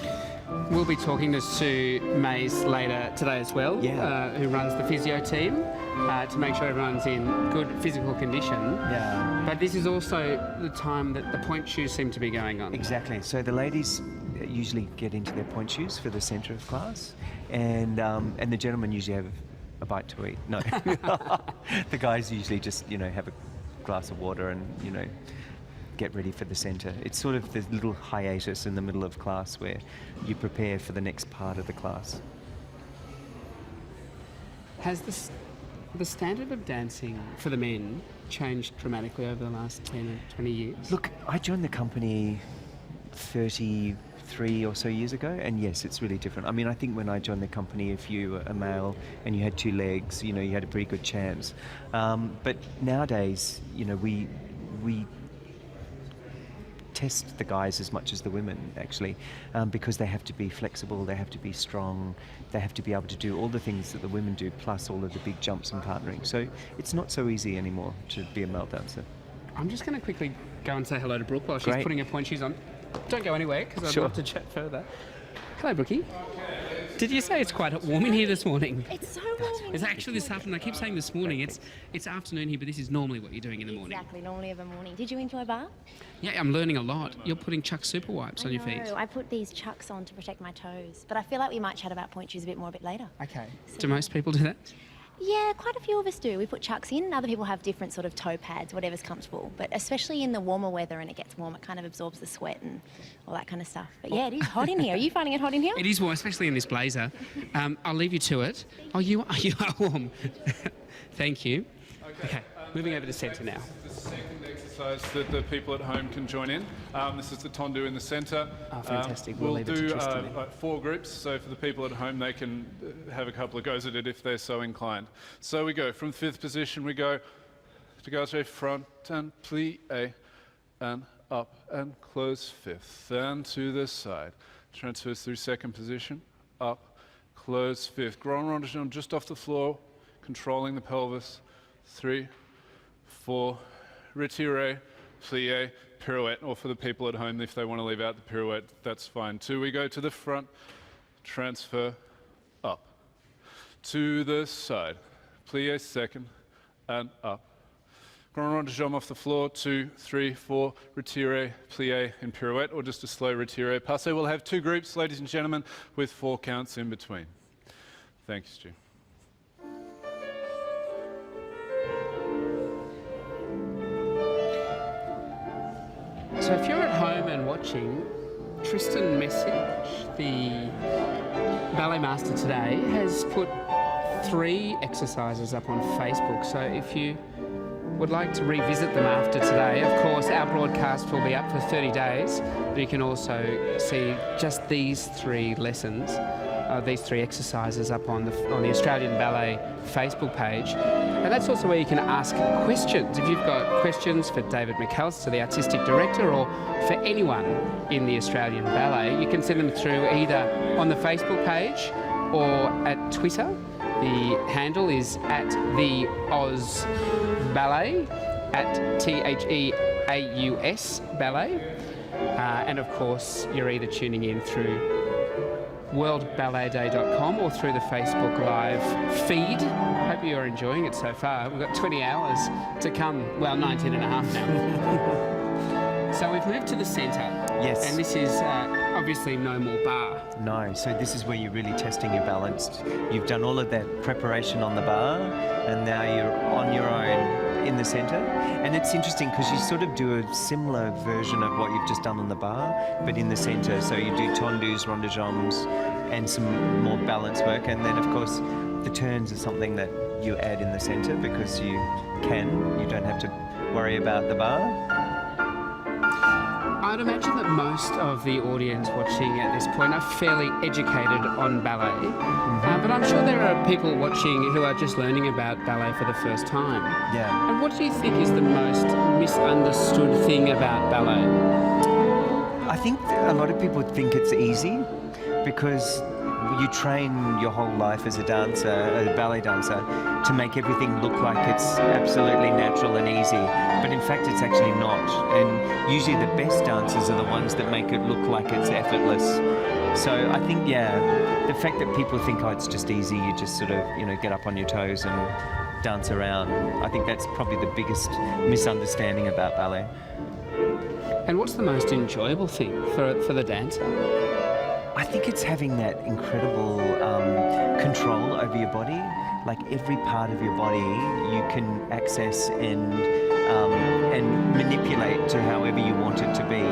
We'll be talking to Sue Mays later today as well, who runs the physio team, to make sure everyone's in good physical condition. Yeah. But this is also the time that the point shoes seem to be going on. Exactly. So the ladies usually get into their point shoes for the centre of class, and the gentlemen usually have a bite to eat. No. The guys usually just, have a glass of water and get ready for the centre. It's sort of the little hiatus in the middle of class where you prepare for the next part of the class. Has the standard of dancing for the men changed dramatically over the last 10 or 20 years? Look, I joined the company 33 or so years ago, and yes, it's really different. I mean, I think when I joined the company, if you were a male and you had 2 legs, you had a pretty good chance. But nowadays, we test the guys as much as the women, actually, because they have to be flexible, they have to be strong, they have to be able to do all the things that the women do, plus all of the big jumps and partnering. So it's not so easy anymore to be a male dancer. I'm just going to quickly go and say hello to Brooke while she's putting her point shoes on. Don't go anywhere, because I'd love to chat further. Hello, Brookie. Did you say it's quite warm in here this morning? It's so warm. It's actually this afternoon. I keep saying this morning. It's afternoon here, but this is normally what you're doing in the morning. Exactly, normally of a morning. Did you enjoy bath? Yeah, I'm learning a lot. You're putting Chuck Super Wipes on your feet. I put these Chucks on to protect my toes, but I feel like we might chat about point shoes a bit more a bit later. Okay. Do most people do that? Yeah, quite a few of us do. We put chucks in, and other people have different sort of toe pads, whatever's comfortable. But especially in the warmer weather and it gets warm, it kind of absorbs the sweat and all that kind of stuff. But yeah, it is hot in here. Are you finding it hot in here? It is warm, especially in this blazer. I'll leave you to it. Oh, you are warm. Thank you. Okay, moving over to centre now. The second exercise that the people at home can join in. This is the tendu in the centre. Oh, fantastic. We'll leave it do to Tristan then. like 4 groups, so for the people at home, they can have a couple of goes at it if they're so inclined. So we go from 5th position, we go dégagé front and plie and up and close 5th, and to the side. Transfers through 2nd position, up, close 5th. Grand rondegem just off the floor, controlling the pelvis. 3, 4, retire, plie, pirouette, or for the people at home, if they want to leave out the pirouette, that's fine too. We go to the front, transfer, up. To the side, plie 2nd, and up. Grand rondegem off the floor, 2, 3, 4, retire, plie, and pirouette, or just a slow retire. Passe. We'll have 2 groups, ladies and gentlemen, with 4 counts in between. Thank you, Stu. So if you're at home and watching, Tristan Message, the ballet master today, has put 3 exercises up on Facebook. So if you would like to revisit them after today, of course, our broadcast will be up for 30 days. But you can also see just these 3 lessons, these 3 exercises up on the Australian Ballet Facebook page. And that's also where you can ask questions. If you've got questions for David McAllister, the artistic director, or for anyone in the Australian Ballet, you can send them through either on the Facebook page or at Twitter. The handle is at the Oz Ballet, at THEAUS Ballet. And of course, you're either tuning in through worldballetday.com or through the Facebook Live feed. Hope you're enjoying it so far. We've got 20 hours to come. Well, 19 and a half now. So we've moved to the centre. Yes. And this is obviously no more bar. No, so this is where you're really testing your balance. You've done all of that preparation on the bar, and now you're on your own in the centre. And it's interesting because you sort of do a similar version of what you've just done on the bar, but in the centre. So you do tendus, rondegems, and some more balance work. And then, of course, the turns are something that you add in the centre because you don't have to worry about the bar. I'd imagine that most of the audience watching at this point are fairly educated on ballet, but I'm sure there are people watching who are just learning about ballet for the first time. Yeah. And what do you think is the most misunderstood thing about ballet? I think a lot of people think it's easy because you train your whole life as a dancer, a ballet dancer, to make everything look like it's absolutely natural and easy. But in fact, it's actually not. And usually the best dancers are the ones that make it look like it's effortless. So I think, the fact that people think, oh, it's just easy, you just sort of, get up on your toes and dance around. I think that's probably the biggest misunderstanding about ballet. And what's the most enjoyable thing for the dancer? I think it's having that incredible control over your body. Like every part of your body you can access and manipulate to however you want it to be.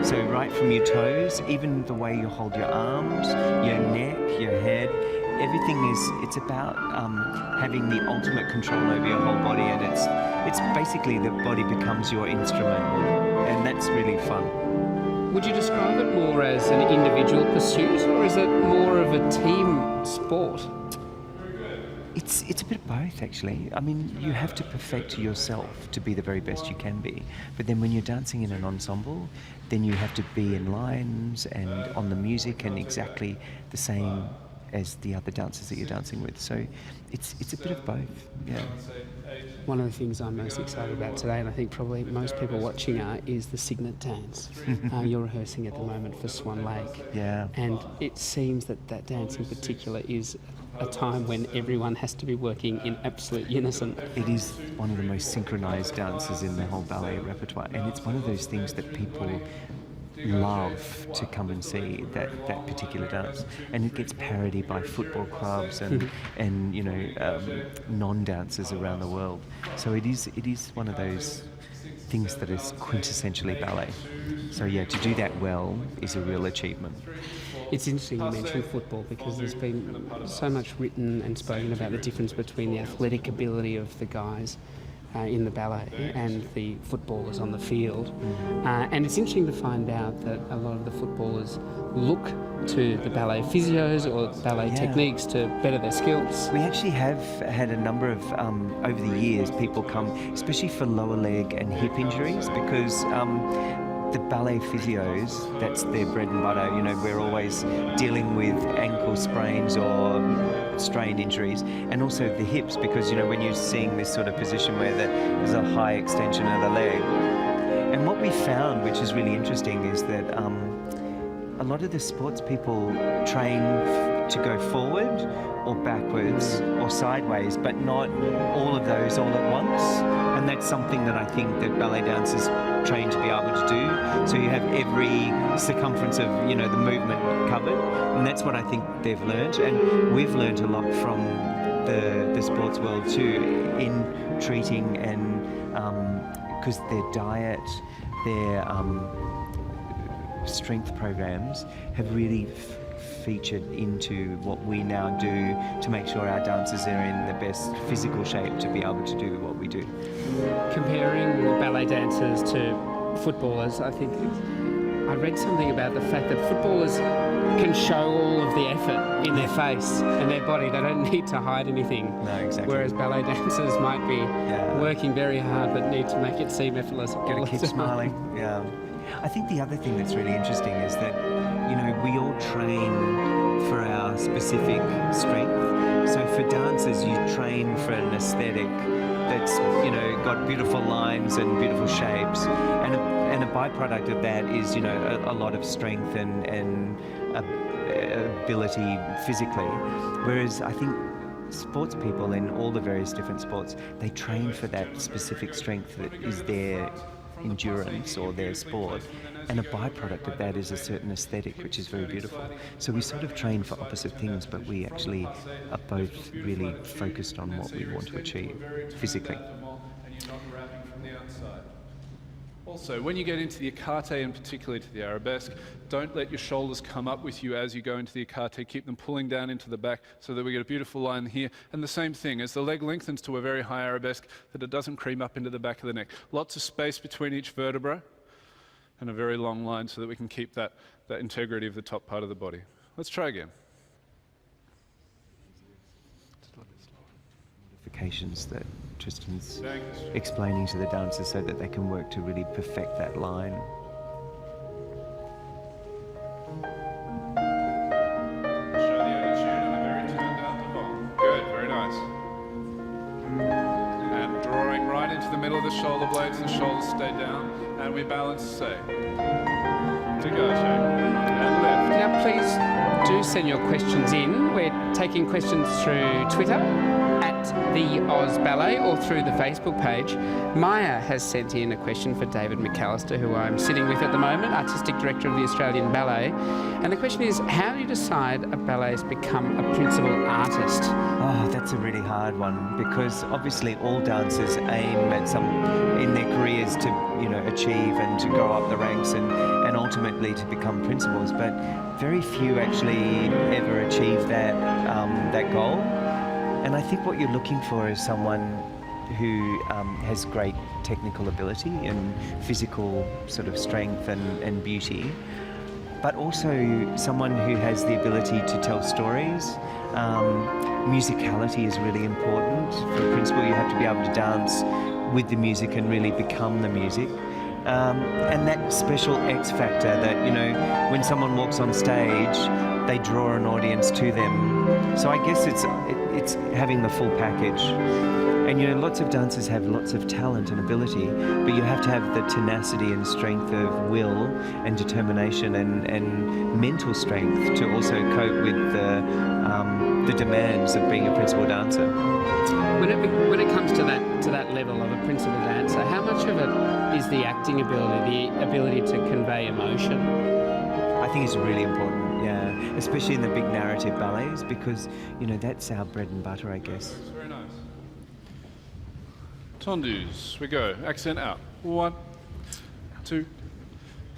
So right from your toes, even the way you hold your arms, your neck, your head, everything it's about having the ultimate control over your whole body, and it's basically the body becomes your instrument, and that's really fun. Would you describe it more as an individual pursuit, or is it more of a team sport? It's a bit of both, actually. I mean, you have to perfect yourself to be the very best you can be. But then when you're dancing in an ensemble, then you have to be in lines and on the music and exactly the same as the other dancers that you're dancing with. So it's a bit of both, yeah. One of the things I'm most excited about today, and I think probably most people watching are, is the Signet dance. You're rehearsing at the moment for Swan Lake. Yeah. And it seems that dance in particular is a time when everyone has to be working in absolute unison. It is one of the most synchronised dances in the whole ballet repertoire, and it's one of those things that people love to come and see that particular dance, and it gets parodied by football clubs and non-dancers around the world. So it is one of those things that is quintessentially ballet. So yeah, to do that well is a real achievement. It's interesting you mentioned football, because there's been so much written and spoken about the difference between the athletic ability of the guys in the ballet and the footballers on the field. And it's interesting to find out that a lot of the footballers look to the ballet physios or ballet techniques to better their skills. We actually have had a number of, over the years, people come, especially for lower leg and hip injuries, because the ballet physios, that's their bread and butter. You know, we're always dealing with ankle sprains or strain injuries, and also the hips, because, you know, when you're seeing this sort of position where there's a high extension of the leg. And what we found, which is really interesting, is that a lot of the sports people train to go forward or backwards or sideways, but not all of those all at once. And that's something that I think that ballet dancers train to be able to do. So you have every circumference of, you know, the movement covered. And that's what I think they've learned. And we've learned a lot from the sports world too, in treating and because their diet, their strength programs have really featured into what we now do to make sure our dancers are in the best physical shape to be able to do what we do. Comparing ballet dancers to footballers, I think I read something about the fact that footballers can show all of the effort in their face and their body. They don't need to hide anything. No, exactly. Whereas ballet dancers might be working very hard but need to make it seem effortless. Gotta keep smiling. Yeah. I think the other thing that's really interesting is that, you know, we all train for our specific strength. So for dancers, you train for an aesthetic that's, you know, got beautiful lines and beautiful shapes. And a byproduct of that is, you know, a lot of strength and ability physically. Whereas I think sports people in all the various different sports, they train for that specific strength that is their endurance or their sport, and a byproduct of that is a certain aesthetic, which is very beautiful. So we sort of train for opposite things, but we actually are both really focused on what we want to achieve physically. Also, when you get into the écarté and particularly to the arabesque, don't let your shoulders come up with you as you go into the écarté. Keep them pulling down into the back so that we get a beautiful line here. And the same thing, as the leg lengthens to a very high arabesque, that it doesn't cream up into the back of the neck. Lots of space between each vertebra and a very long line so that we can keep that integrity of the top part of the body. Let's try again. Modifications that Tristan's explaining to the dancers so that they can work to really perfect that line. Show the attitude and a very turned out the ball. Good, very nice. And drawing right into the middle of the shoulder blades, the shoulders stay down, and we balance, say. Dégagé. And left. Now please do send your questions in. We're taking questions through Twitter at the Oz Ballet or through the Facebook page. Maya has sent in a question for David McAllister, who I'm sitting with at the moment, Artistic Director of the Australian Ballet. And the question is, how do you decide a ballet has become a principal artist? Oh, that's a really hard one, because obviously all dancers aim at some in their careers to, you know, achieve and to go up the ranks and ultimately to become principals, but very few actually ever achieve that goal. And I think what you're looking for is someone who has great technical ability and physical sort of strength and beauty, but also someone who has the ability to tell stories. Musicality is really important. For a principal, you have to be able to dance with the music and really become the music. And that special X factor that, you know, when someone walks on stage, they draw an audience to them. So I guess it's having the full package. And, you know, lots of dancers have lots of talent and ability, but you have to have the tenacity and strength of will and determination and mental strength to also cope with the demands of being a principal dancer. When it comes to that level of a principal dancer, how much of it is the acting ability, the ability to convey emotion. I think it's really important, yeah, especially in the big narrative ballets, because, you know, that's our bread and butter, I guess. Very nice. Tendus, we go. Accent out. 1, 2,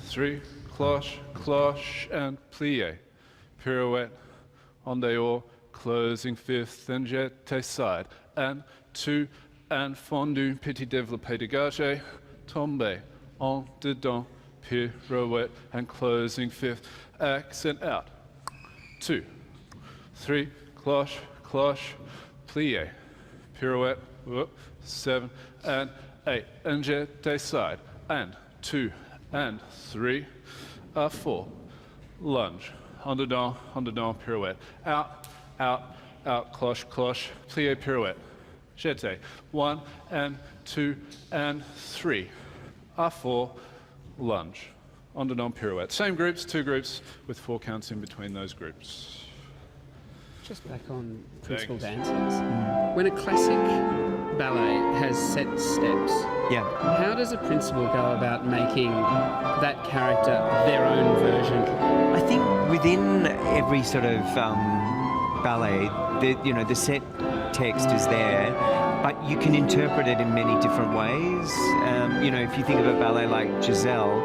3, cloche, cloche, and plie. Pirouette, en dehors, closing fifth, and jeté side. And 2, and fondu, petit développé dégagé, tombe, en dedans, pirouette, and closing fifth. Accent out. 2, 3, cloche, cloche, plie. Pirouette, 7, and 8, and jeté side. And 2, and 3, 4, lunge, en dedans, pirouette, out, out, out, cloche, cloche, plie, pirouette, jeté, 1, and 2, and 3, 4, lunge, en dedans, pirouette. Same groups, 2 groups, with 4 counts in between those groups. Just back on principal dances. When a classic ballet has set steps, Yeah. how does a principal go about making that character their own version? I think within every sort of ballet, the set text is there, but you can interpret it in many different ways. If you think of a ballet like Giselle,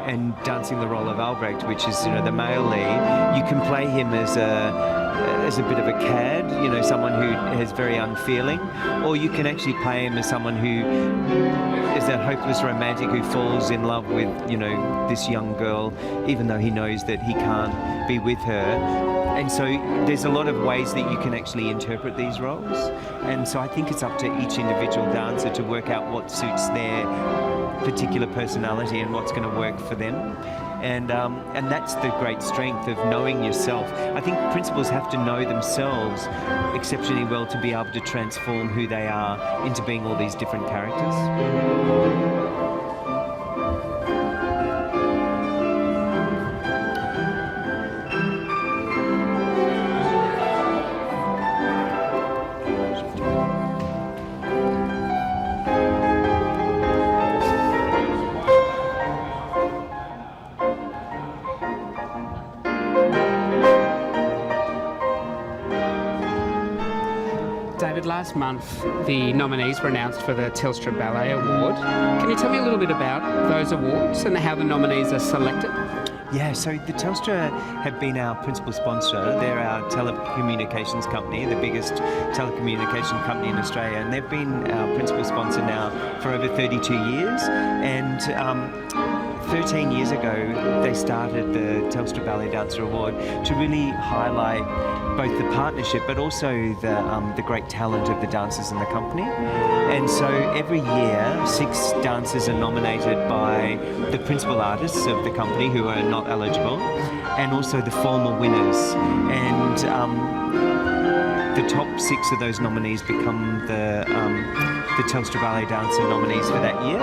and dancing the role of Albrecht, which is, the male lead, you can play him as a bit of a cad, someone who is very unfeeling, or you can actually play him as someone who is that hopeless romantic who falls in love with, this young girl, even though he knows that he can't be with her. And so there's a lot of ways that you can actually interpret these roles. And so I think it's up to each individual dancer to work out what suits their particular personality and what's going to work for them. And that's the great strength of knowing yourself. I think principals have to know themselves exceptionally well to be able to transform who they are into being all these different characters. David, last month the nominees were announced for the Telstra Ballet Award. Can you tell me a little bit about those awards and how the nominees are selected? Yeah, so the Telstra have been our principal sponsor. They're our telecommunications company, the biggest telecommunication company in Australia, and they've been our principal sponsor now for over 32 years. And 13 years ago, they started the Telstra Ballet Dancer Award to really highlight both the partnership but also the great talent of the dancers in the company. And so every year, 6 dancers are nominated by the principal artists of the company who are not eligible, and also the former winners. And the top 6 of those nominees become the Telstra Ballet Dancer nominees for that year.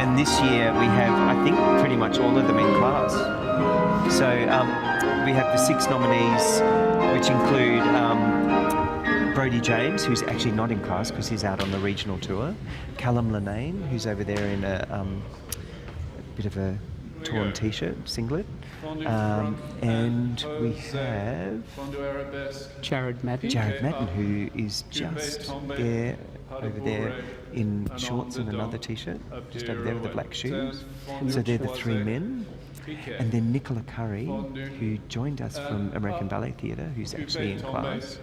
And this year we have, I think, pretty much all of them in class. So we have the 6 nominees, which include Brodie James, who's actually not in class because he's out on the regional tour. Callum Linnane, who's over there in a bit of a torn t-shirt, singlet. And we have Jared Madden. Jared Madden, who is just there, over there in shorts and another t-shirt, just over there with the black shoes. So they're the 3 men. And then Nicola Curry, who joined us from American Ballet Theatre, who's actually in class.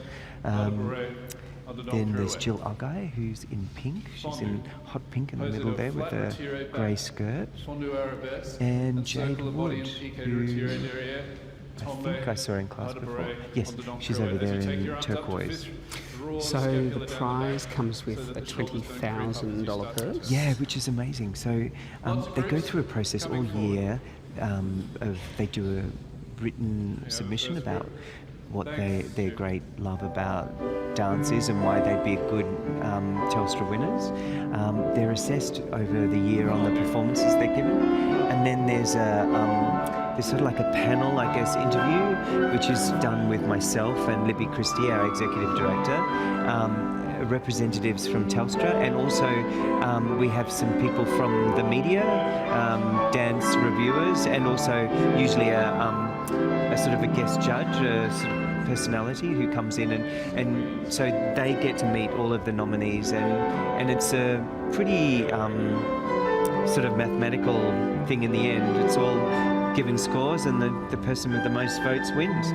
Then there's Jill Oggai, who's in pink. She's in hot pink in the middle there with a grey skirt. And Jade Wood, who I think I saw in class before. Yes, she's over there in turquoise. So the prize comes with a $20,000 purse? Yeah, which is amazing. So they go through a process all year they do a written submission about what their great love about dance is and why they'd be good Telstra winners. They're assessed over the year on the performances they're given, and then there's sort of like a panel, I guess, interview, which is done with myself and Libby Christie, our executive director, representatives from Telstra, and also we have some people from the media, dance reviewers, and also usually a sort of a guest judge, a sort of personality who comes in, and so they get to meet all of the nominees, and it's a pretty sort of mathematical thing in the end. It's all given scores, and the person with the most votes wins.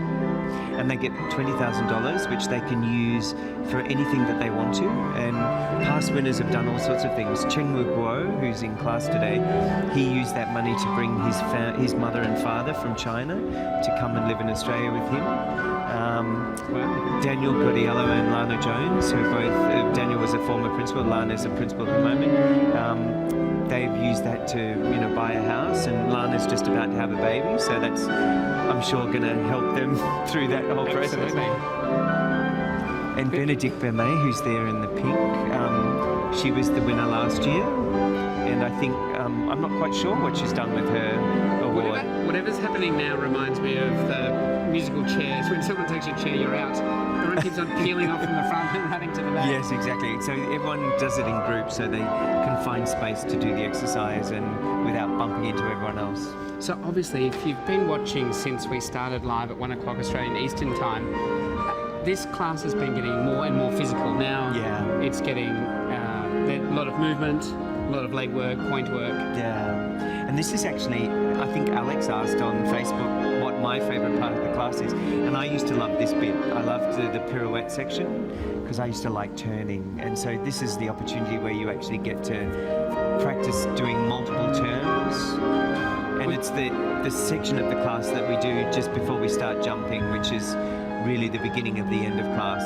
And they get $20,000, which they can use for anything that they want to. And past winners have done all sorts of things. Cheng Wu Guo, who's in class today, he used that money to bring his mother and father from China to come and live in Australia with him. Daniel Godiello and Lana Jones, who both, Daniel was a former principal, Lana's a principal at the moment. They've used that to, buy a house, and Lana's just about to have a baby, so that's, I'm sure, going to help them through that whole process. Absolutely. And Benedict Bermet, who's there in the pink, she was the winner last year, and I think, I'm not quite sure what she's done with her award. Whatever's happening now reminds me of the musical Chairs. When someone takes your chair, you're out. Everyone keeps on peeling off from the front and running to the back. Yes, exactly. So everyone does it in groups, so they can find space to do the exercise and without bumping into everyone else. So obviously, if you've been watching since we started live at 1 o'clock Australian Eastern Time, this class has been getting more and more physical. Now it's getting a lot of movement, a lot of leg work, point work. Yeah. And this is actually, I think Alex asked on Facebook what my favourite part of the class is. And I used to love this bit. I loved the pirouette section because I used to like turning. And so this is the opportunity where you actually get to practice doing multiple turns. And it's the section of the class that we do just before we start jumping, which is really the beginning of the end of class.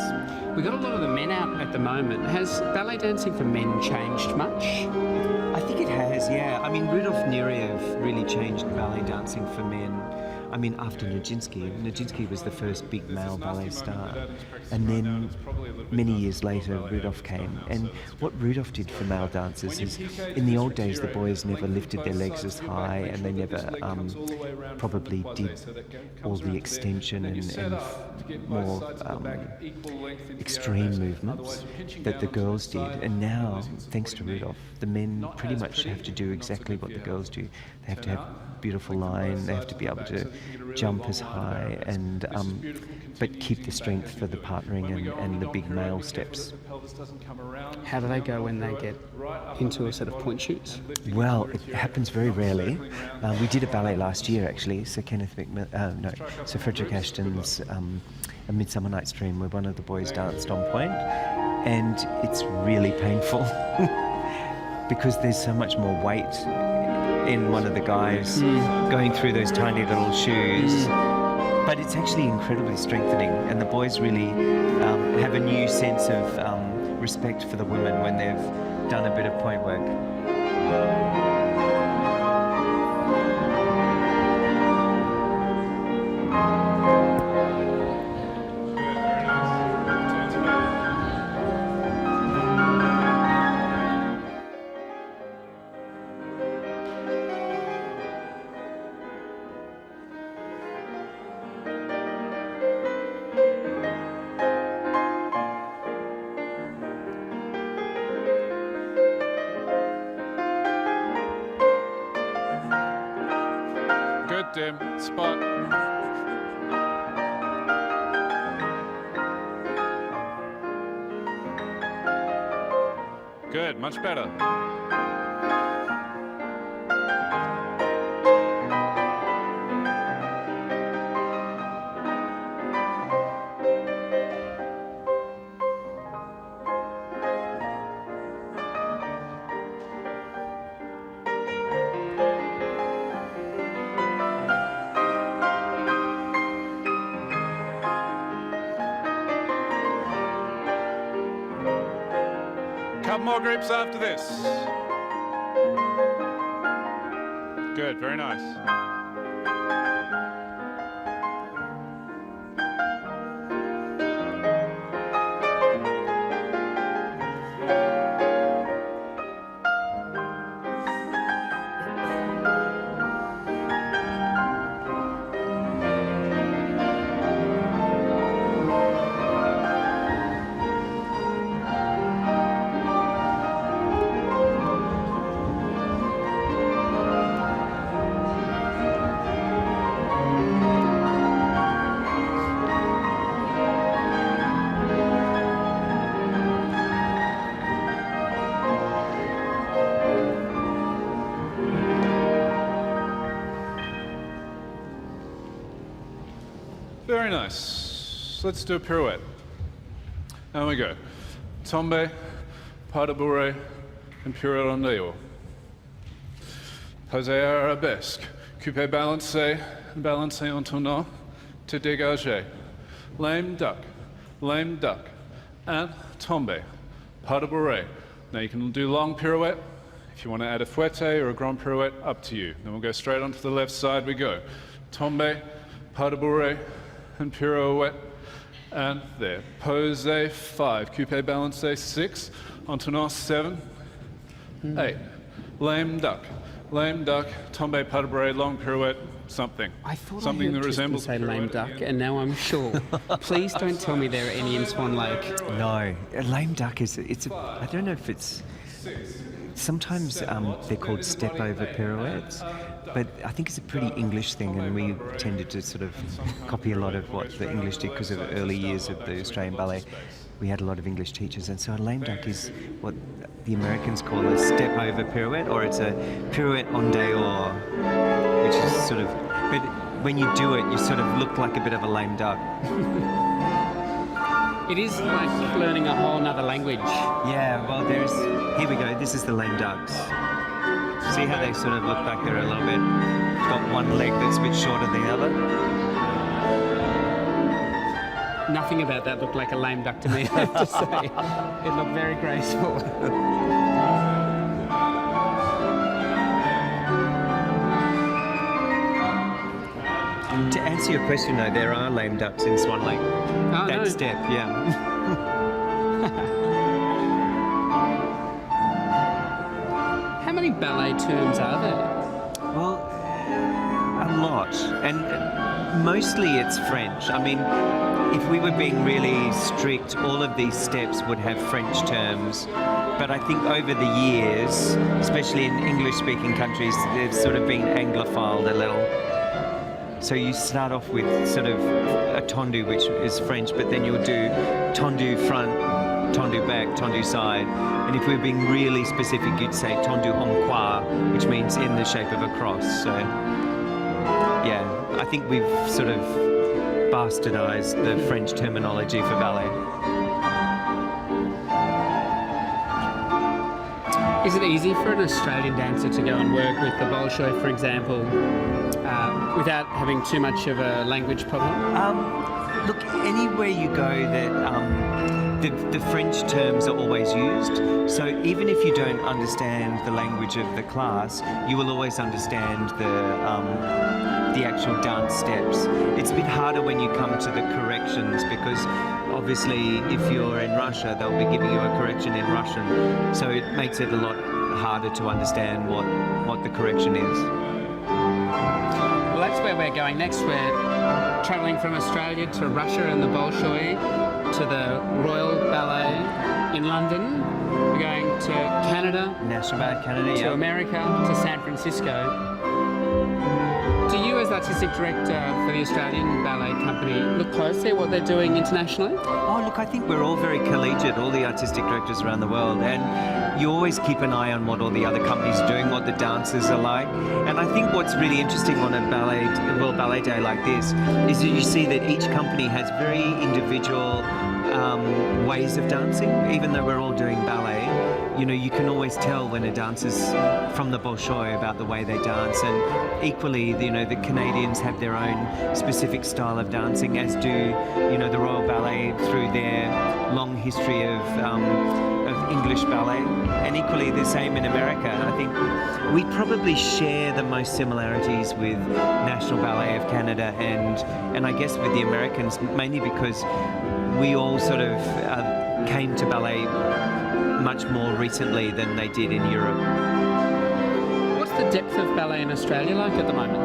We've got a lot of the men out at the moment. Has ballet dancing for men changed much? I think it has, yeah. I mean, Rudolf Nureyev really changed ballet dancing for men. I mean, after Nijinsky. Nijinsky was the first big male ballet star. And then many years later, Rudolf came. And what Rudolf did for male dancers is, in the old days, the boys never lifted their legs as high, and they never probably did all the extension and more extreme movements that the girls did. And now, thanks to Rudolf, the men pretty much have to do exactly what the girls do. They have to have beautiful line, they have to be able to jump as high and but keep the strength for the partnering and the big male steps. How do they go when they get into a set of point shoots? Well, it happens very rarely. We did a ballet last year actually, Sir Frederick Ashton's A Midsummer Night's Dream, where one of the boys danced on point, and it's really painful because there's so much more weight in one of the guys going through those tiny little shoes. But it's actually incredibly strengthening, and the boys really have a new sense of respect for the women when they've done a bit of point work. Dim, spot. Good, much better. Couple more groups after this. Good, very nice. Very nice. Let's do a pirouette. And we go. Tombe, pas de bourrée, and pirouette en dehors. Posé arabesque. Coupé balancé, balancé en tournant, to dégager. Lame duck, and tombe, pas de bourrée. Now you can do long pirouette. If you want to add a fouette or a grand pirouette, up to you. Then we'll go straight onto the left side we go. Tombe, pas de bourrée, and pirouette. And there. Posé, 5. Coupé balancé, 6. En tournant, 7. 8. Lame duck, tombe, pas de bourrée, long pirouette, something. I thought something I heard that Tristan resembles say lame pirouette duck, at the end. and now I'm sure. Please don't tell me there are any in Swan Lake. No, a lame duck is, I don't know if it's, sometimes they're called step over pirouettes, but I think it's a pretty English thing, and we tended to sort of copy a lot of what the English did because of the early years of the Australian ballet. We had a lot of English teachers, and so a lame duck is what the Americans call a step over pirouette, or it's a pirouette en dehors, which is sort of, but when you do it, you sort of look like a bit of a lame duck. It is like learning a whole nother language. Yeah, well, here we go, this is the lame ducks. See how they sort of look like they're a little bit, got one leg that's a bit shorter than the other? Nothing about that looked like a lame duck to me, I have to say. It looked very graceful. To answer your question, though, there are lame ducks in Swan Lake. Oh, That no. step, yeah. How many ballet terms are there? Well, a lot. And mostly it's French. I mean, if we were being really strict, all of these steps would have French terms. But I think over the years, especially in English-speaking countries, they've sort of been anglophiled a little. So you start off with sort of a tendu, which is French, but then you'll do tendu front, tendu back, tendu side. And if we're being really specific, you'd say tendu en croix, which means in the shape of a cross. So, yeah, I think we've sort of bastardized the French terminology for ballet. Is it easy for an Australian dancer to go and work with the Bolshoi, for example, without having too much of a language problem? Look, anywhere you go that the French terms are always used. So even if you don't understand the language of the class, you will always understand the actual dance steps. It's a bit harder when you come to the corrections, because obviously if you're in Russia, they'll be giving you a correction in Russian. So it makes it a lot harder to understand what the correction is. Well, that's where we're going next. We're travelling from Australia to Russia and the Bolshoi, to the Royal Ballet in London. We're going to Canada, National Ballet Canada, to yeah. America, to San Francisco. Do you, as artistic director for the Australian Ballet Company, look closely at what they're doing internationally? Oh, look, I think we're all very collegiate, all the artistic directors around the world, and you always keep an eye on what all the other companies are doing, what the dancers are like. And I think what's really interesting on a World Ballet Day like this is that you see that each company has very individual ways of dancing. Even though we're all doing ballet, you know, you can always tell when a dancer's from the Bolshoi about the way they dance, and equally, you know, the Canadians have their own specific style of dancing, as do, you know, the Royal Ballet through their long history of English ballet, and equally the same in America. I think we probably share the most similarities with National Ballet of Canada and I guess with the Americans, mainly because we all sort of came to ballet much more recently than they did in Europe. What's the depth of ballet in Australia like at the moment?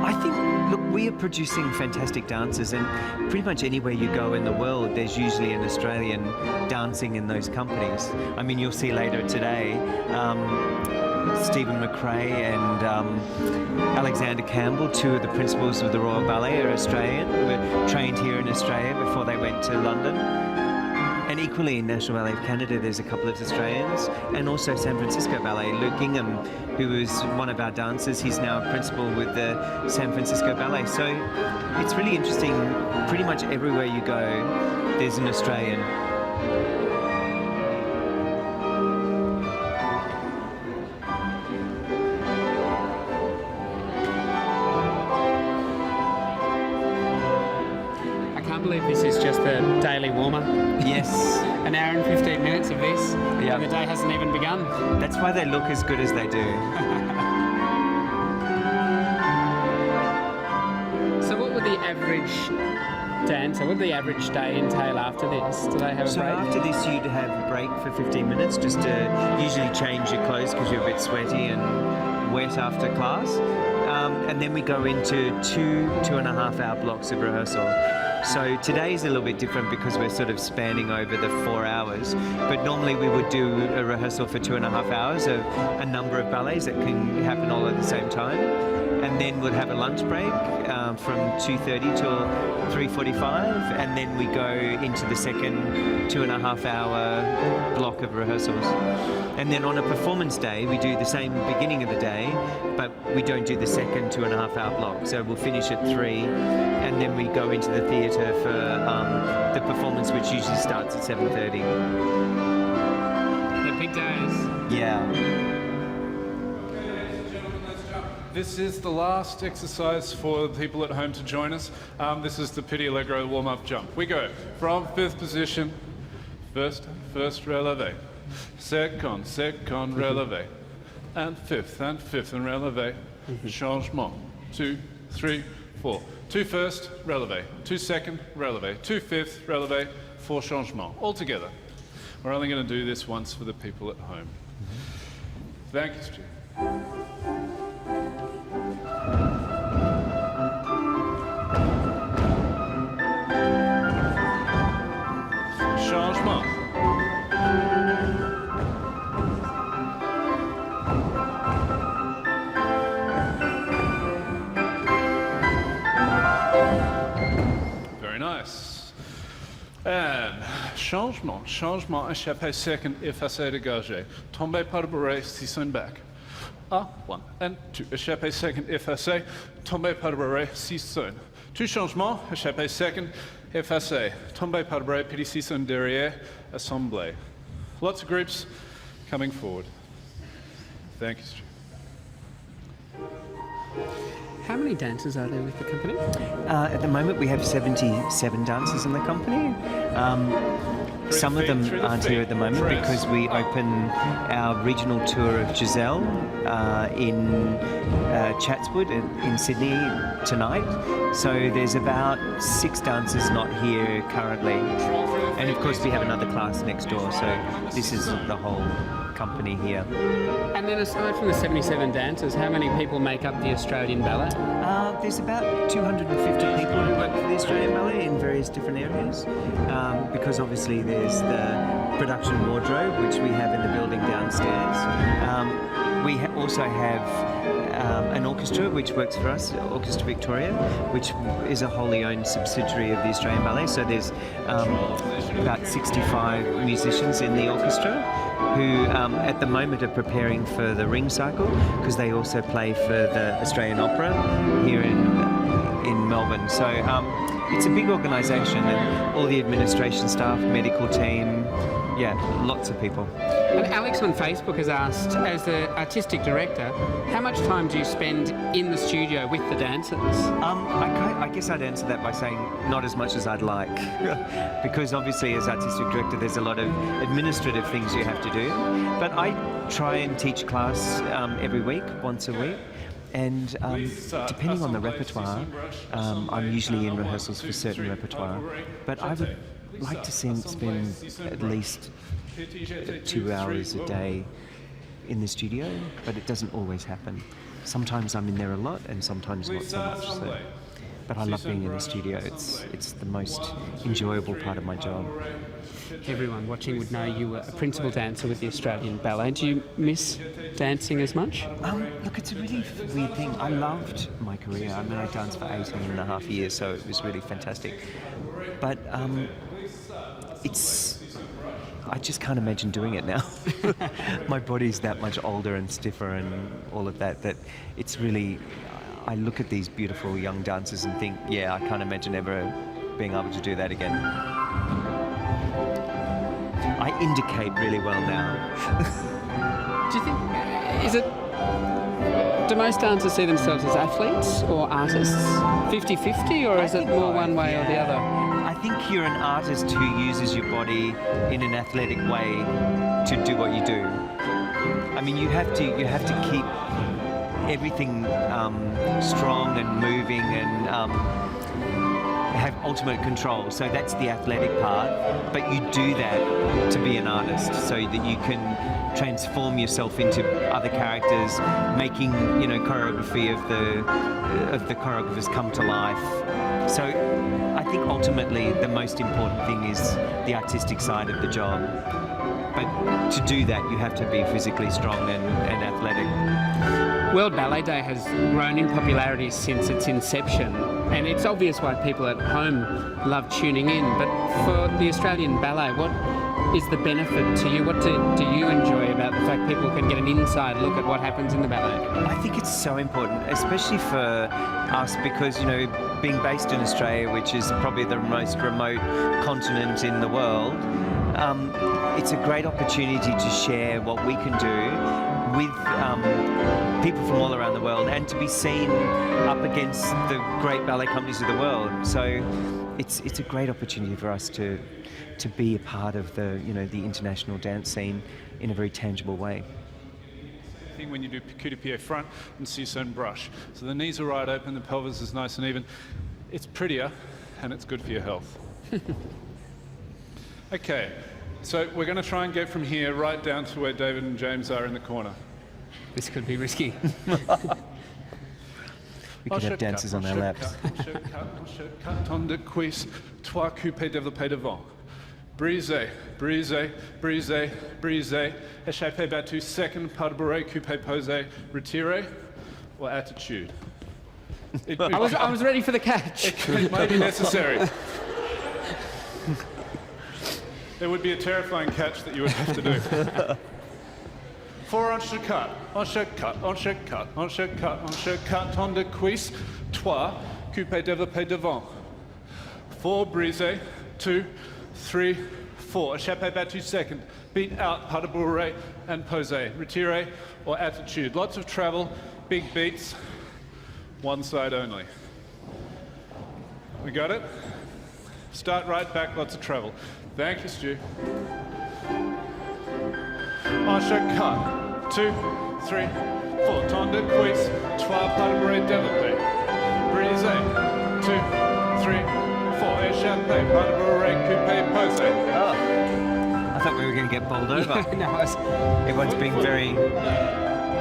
I think, look, we are producing fantastic dancers, and pretty much anywhere you go in the world, there's usually an Australian dancing in those companies. I mean, you'll see later today, Stephen McRae and Alexander Campbell, two of the principals of the Royal Ballet, are Australian, were trained here in Australia before they went to London. And equally in National Ballet of Canada, there's a couple of Australians, and also San Francisco Ballet. Luke Gingham, who was one of our dancers, he's now a principal with the San Francisco Ballet. So it's really interesting. Pretty much everywhere you go, there's an Australian. I can't believe this is just the daily warm-up. Yes. An hour and 15 minutes of this, Yeah. and the day hasn't even begun. That's why they look as good as they do. So what would the average dancer, what would the average day entail after this? Do they have a So break? after this, you'd have a break for 15 minutes just to usually change your clothes because you're a bit sweaty and wet after class. And then we go into 2.5 hour blocks of rehearsal. So today's a little bit different because we're sort of spanning over the 4 hours. But normally we would do a rehearsal for 2.5 hours of a number of ballets that can happen all at the same time. And then we'll have a lunch break from 2:30 till 3:45, and then we go into the second 2.5 hour block of rehearsals. And then on a performance day, we do the same beginning of the day, but we don't do the second 2.5 hour block. So we'll finish at 3, and then we go into the theatre for the performance, which usually starts at 7:30. The big days. Yeah. This is the last exercise for the people at home to join us. This is the Piti Allegro warm-up jump. We go from 5th position, first releve, second releve, and 5th and releve, changement, 2, 3, 4. 2 first, releve, 2 second, releve, 2 fifth, releve, 4 changement, all together. We're only going to do this once for the people at home. Thank you, Stu. Changement. Very nice. And changement, échappé second, effacé, dégagé. Tombé par le bourré, six and back. 1 and 2, échappé second, effacé. Tombé par le bourré, six and. 2 changements, échappé second, effacé. Tombé par le bourré, petit six and derrière, assemblé. Lots of groups coming forward. Thank you, Stu. How many dancers are there with the company? At the moment, we have 77 dancers in the company. Some of them aren't here at the moment because we open our regional tour of Giselle in Chatswood in Sydney tonight. So there's about 6 dancers not here currently. And of course, we have another class next door. So this is the whole company here. And then aside from the 77 dancers, how many people make up the Australian Ballet? There's about 250 people who work for the Australian Ballet in various different areas, because obviously there's the production wardrobe, which we have in the building downstairs. We also have an orchestra which works for us, Orchestra Victoria, which is a wholly owned subsidiary of the Australian Ballet. So there's about 65 musicians in the orchestra who at the moment are preparing for the Ring Cycle because they also play for the Australian Opera here in Melbourne. So it's a big organisation, and all the administration staff, medical team, yeah, lots of people. And Alex on Facebook has asked, as the artistic director, how much time do you spend in the studio with the dancers? I guess I'd answer that by saying not as much as I'd like, because obviously as artistic director there's a lot of administrative things you have to do. But I try and teach class every week, once a week. And depending on the repertoire, I'm usually in rehearsals for certain repertoire. But I would like to spend at least 2 hours a day in the studio, but it doesn't always happen. Sometimes I'm in there a lot, and sometimes not so much. So. But I love being in the studio. It's the most enjoyable part of my job. Everyone watching would know you were a principal dancer with the Australian Ballet. Do you miss dancing as much? Look, it's a really weird thing. I loved my career. I mean, I danced for 18.5 years, so it was really fantastic. But it's I just can't imagine doing it now. My body's that much older and stiffer and all of that it's really, I look at these beautiful young dancers and think, yeah, I can't imagine ever being able to do that again. I indicate really well now. Do you think, do most dancers see themselves as athletes or artists? 50-50, or is it more one way or the other? I think you're an artist who uses your body in an athletic way to do what you do. I mean, you have to keep everything strong and moving and have ultimate control. So that's the athletic part. But you do that to be an artist, so that you can transform yourself into other characters, making choreography of the choreographers come to life. So I think ultimately the most important thing is the artistic side of the job. But to do that, you have to be physically strong and athletic. World Ballet Day has grown in popularity since its inception, and it's obvious why people at home love tuning in. But for the Australian Ballet, what is the benefit to you? What do you enjoy about the fact people can get an inside look at what happens in the ballet? I think it's so important, especially for us, because, being based in Australia, which is probably the most remote continent in the world, it's a great opportunity to share what we can do with people from all around the world, and to be seen up against the great ballet companies of the world. So it's a great opportunity for us to be a part of the international dance scene in a very tangible way. When you do coup de pied front and Cecchetti brush. So the knees are right open, the pelvis is nice and even. It's prettier and it's good for your health. Okay, so we're going to try and get from here right down to where David and James are in the corner. This could be risky. We could have dancers on their laps. Tendre cuisse, trois coupé développé devant. Brisé, brisé, brisé, brisé, échappé battu, second, pas de bourrée, coupé posé, retiré, or attitude. I was ready for the catch. It might be necessary. There would be a terrifying catch that you would have to do. 4 enche cut, enche cut, enche cut, enche cut, enche cut, tendre cuisse, trois, coupé développé devant. 4 brisé, 2, 3, 4. Échappé battu second. Beat out, pas de bourrée, and posé. Retiré or attitude. Lots of travel, big beats, one side only. We got it? Start right back, lots of travel. Thank you, Stu. Enche cut. 2, 3, 4. Tendre cuisse, trois, pas de bourrée, développé. Brisé. 2, 3, 4. Échappé, pas de bourrée, coupé, posé. Oh. I thought we were going to get bowled over. No, Everyone's being very,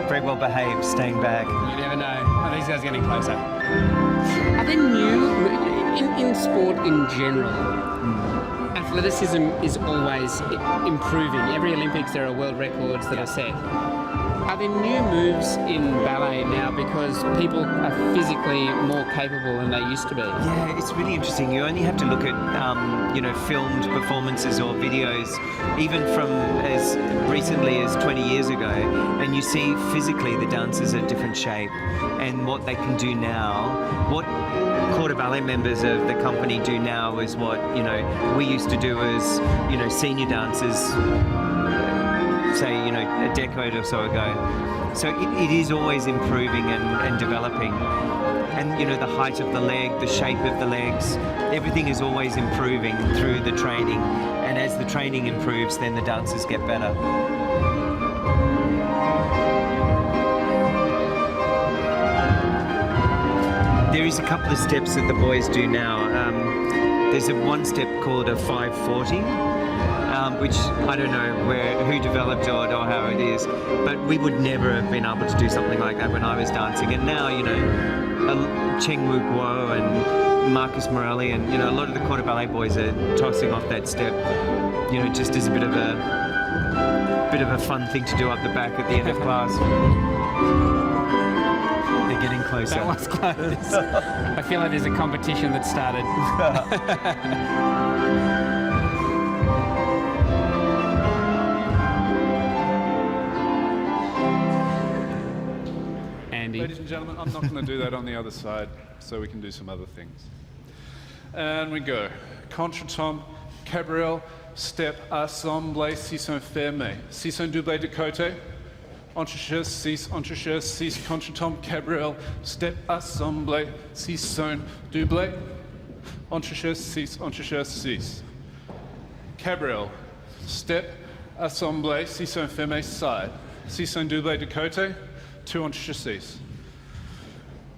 very well behaved, staying back. you never know. Oh, these guys are getting closer. Are there new, in sport in general, athleticism is always improving. Every Olympics there are world records that are set. Are there new moves in ballet now because people are physically more capable than they used to be? Yeah, it's really interesting. You only have to look at, filmed performances or videos, even from as recently as 20 years ago, and you see physically the dancers are different shape and what they can do now. What corps de ballet members of the company do now is what, we used to do as, senior dancers, say, a decade or so ago. So it is always improving and developing. And, the height of the leg, the shape of the legs, everything is always improving through the training. And as the training improves, then the dancers get better. There is a couple of steps that the boys do now. There's one step called a 540. Which I don't know who developed it or how it is, but we would never have been able to do something like that when I was dancing. And now, Cheng Wu Guo and Marcus Morelli and, a lot of the corps de ballet boys are tossing off that step, just as a bit of a fun thing to do up the back at the end of class. They're getting closer. That was close. I feel like there's a competition that started. Andy. Ladies and gentlemen, I'm not going to do that on the other side, so we can do some other things. And we go. Contretemps, cabriole, step, assemblé, six fermé. Six doublé de côté. Entrechat, six, contretemps, cabriole, step, assemblé, six doublé. Entrechat, six. Cabriole, step, assemblé, six fermé, side. Six doublé de côté, two entrechat, six.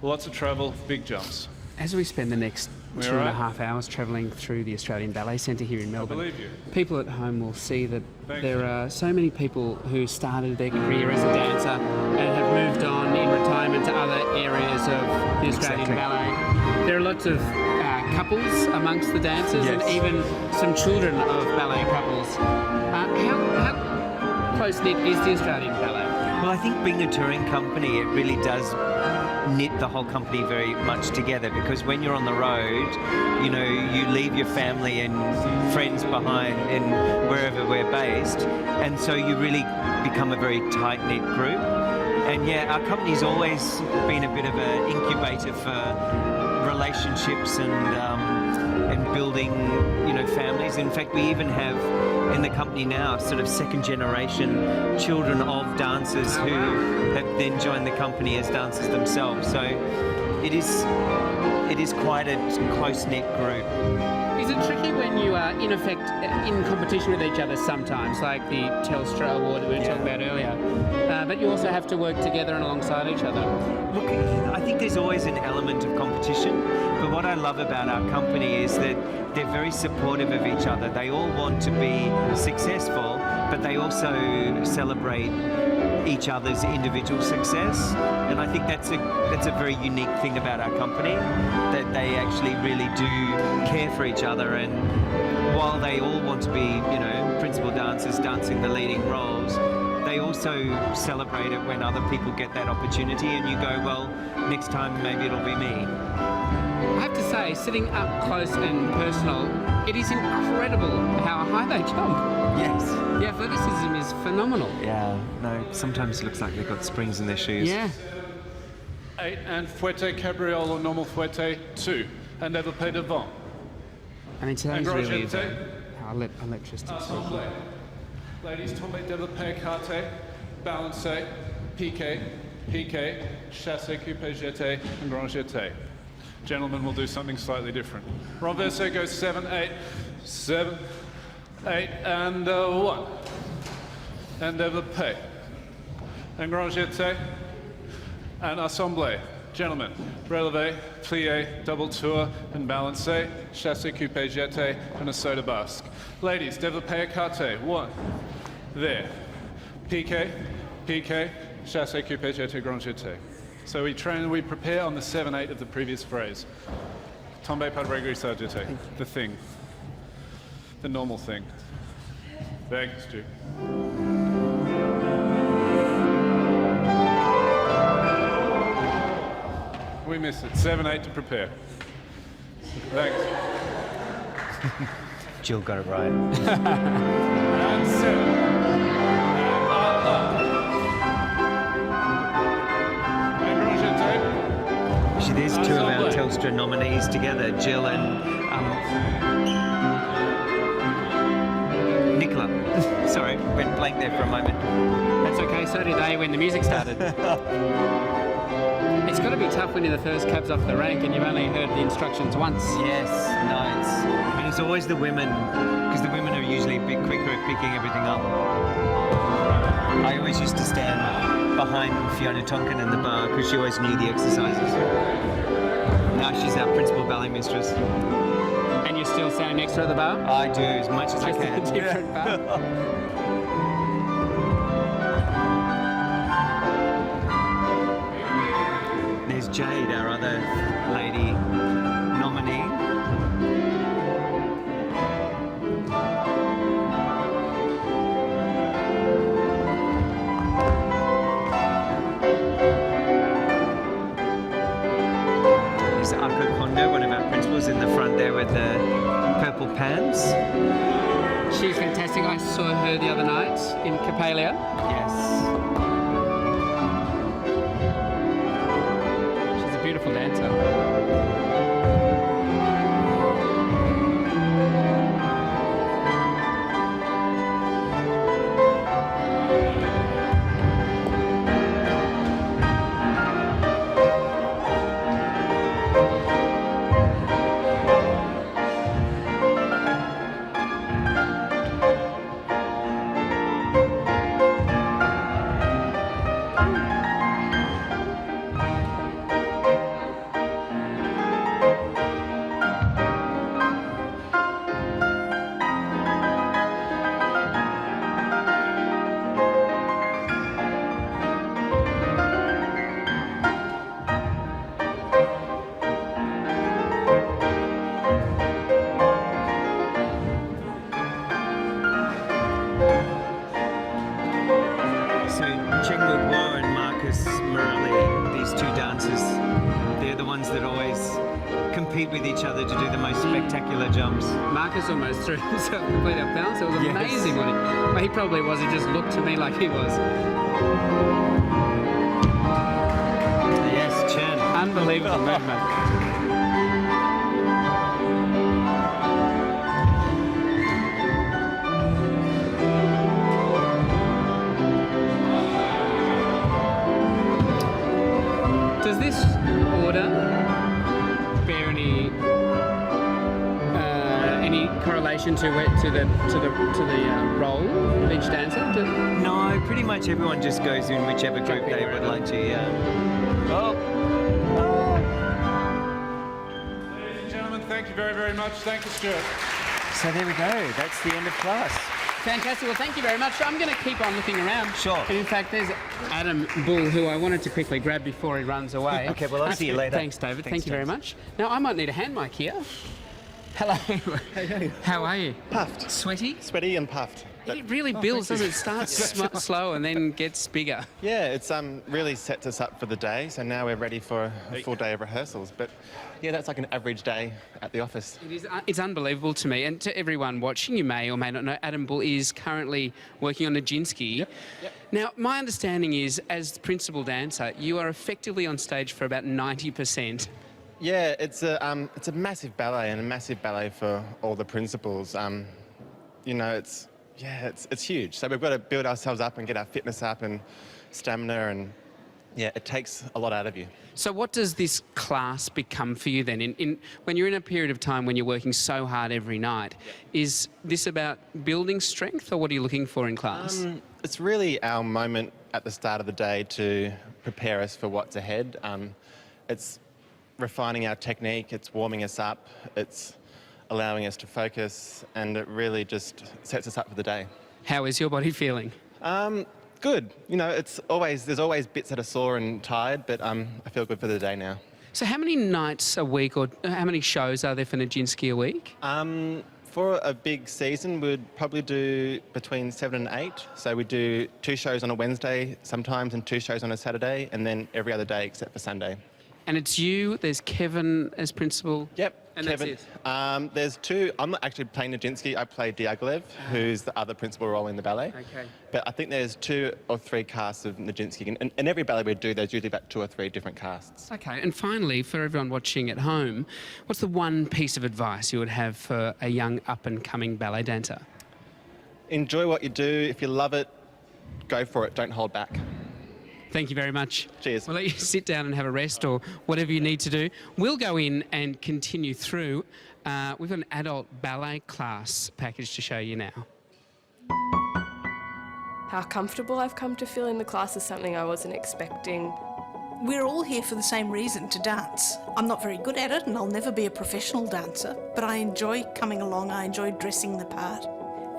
Lots of travel, big jumps. As we spend the next We 2.5 hours travelling through the Australian Ballet Centre here in Melbourne, believe you. people at home will see that Thank there you. are so many people who started their career as a dancer and have moved on in retirement to other areas of the Australian Exactly. Ballet. There are lots of couples amongst the dancers and Yes. even some children of ballet couples. How close-knit is the Australian Ballet? Well, I think being a touring company, it really does knit the whole company very much together, because when you're on the road, you know, you leave your family and friends behind in wherever we're based, and so you really become a very tight-knit group. And yeah, our company's always been a bit of an incubator for relationships and building, you know, families. In fact, we even have in the company now sort of second generation children of dancers who have then joined the company as dancers themselves. So it is quite a close-knit group. Is it tricky when you are, in effect, in competition with each other sometimes, like the Telstra Award that we were talking about earlier, but you also have to work together and alongside each other? Look, I think there's always an element of competition, but what I love about our company is that they're very supportive of each other. They all want to be successful, but they also celebrate each other's individual success, and I think that's a very unique thing about our company, that they actually really do care for each other. And while they all want to be, you know, principal dancers dancing the leading roles, they also celebrate it when other people get that opportunity, and you go, well, next time maybe it'll be me. I have to say, sitting up close and personal, it is incredible how high they jump. Yes. The athleticism is phenomenal. Yeah, no, sometimes it looks like they've got springs in their shoes. Yeah. 8 and fouette, cabriole or normal fouette, 2. And développé devant. I mean, today's And really... Grosjeté. I'll let Tristan speak. Assemblé. Ladies, tombé, développé, écarté, balancé, piqué, chassé, coupé, jeté, and grand jeté. Gentlemen will do something slightly different. Renversé goes 7, 8, 7, 8, and 1. And développé. And grand jeté. And assemblé. Gentlemen, relevé, plié, double tour, and balancé, chassé, coupé, jeté, and a soda basque. Ladies, développé, écarté, 1. There. Piqué, chassé, coupé, jeté, grand jeté. So we prepare on the 7, 8 of the previous phrase. Tombé, pas de régressage, jeté. The thing. The normal thing. Thanks, Stu. We missed it. 7, 8 to prepare. Thanks. Jill got it right. And 7. Actually, there's two of our Telstra nominees together, Jill and Nicola. Sorry, went blank there for a moment. That's okay, so did they when the music started. It's got to be tough when you're the first cabs off the rank and you've only heard the instructions once. Yes, no, and it's always the women, because the women are usually a bit quicker at picking everything up. I always used to stand behind Fiona Tonkin in the bar because she always knew the exercises. Now she's our principal ballet mistress. And you're still standing next to her at the bar? I do as much as I Just can. a different bar. There's Jade, our other lady nominee. There's Ako Kondo, one of our principals, in the front there with the purple pants. She's fantastic. I saw her the other night in Capalia. Yes. ballet, these two dancers, they're the ones that always compete with each other to do the most spectacular jumps. Marcus almost threw himself completely off balance. It was Yes. amazing when he probably was. He just looked to me like he was. Yes, Chen. Unbelievable movement. Does this order bear any correlation to the role of each dancer? No, pretty much everyone just goes in whichever group they would like to, yeah. Ladies and gentlemen, thank you very, very much. Thank you, Stuart. So there we go. That's the end of class. Fantastic. Well, thank you very much. I'm going to keep on looking around. Sure. And in fact, there's Adam Bull, who I wanted to quickly grab before he runs away. Okay, well, I'll see you later. Thanks, David. Thank you very James. much. Now, I might need a hand mic here. Hello. Hey. How are you? Puffed. Sweaty? Sweaty and puffed. It really builds, doesn't it? It starts slow and then gets bigger. Yeah, it's really sets us up for the day, so now we're ready for a full day of rehearsals. But yeah, that's like an average day at the office. It's unbelievable to me, and to everyone watching, you may or may not know, Adam Bull is currently working on Nijinsky. Yep. Now, my understanding is, as principal dancer, you are effectively on stage for about 90%. Yeah, it's a massive ballet and a massive ballet for all the principals. You know, it's huge. So we've got to build ourselves up and get our fitness up and stamina, and yeah, it takes a lot out of you. So what does this class become for you then? When you're in a period of time when you're working so hard every night, is this about building strength, or what are you looking for in class? It's really our moment at the start of the day to prepare us for what's ahead. It's refining our technique, it's warming us up, it's allowing us to focus, and it really just sets us up for the day. How is your body feeling? Good. You know, there's always bits that are sore and tired, but I feel good for the day now. So how many nights a week, or how many shows are there for Nijinsky a week? For a big season, we'd probably do between 7 and 8. So we do 2 shows on a Wednesday sometimes and 2 shows on a Saturday, and then every other day except for Sunday. And it's you, there's Kevin as principal. Yep. And Kevin. That's it. There's 2. I'm not actually playing Nijinsky. I play Diaghilev, who's the other principal role in the ballet. Okay. But I think there's 2 or 3 casts of Nijinsky. And in every ballet we do, there's usually about 2 or 3 different casts. Okay, and finally, for everyone watching at home, what's the one piece of advice you would have for a young up-and-coming ballet dancer? Enjoy what you do. If you love it, go for it. Don't hold back. Thank you very much. Cheers. We'll let you sit down and have a rest or whatever you need to do. We'll go in and continue through. We've got an adult ballet class package to show you now. How comfortable I've come to feel in the class is something I wasn't expecting. We're all here for the same reason, to dance. I'm not very good at it and I'll never be a professional dancer, but I enjoy coming along, I enjoy dressing the part.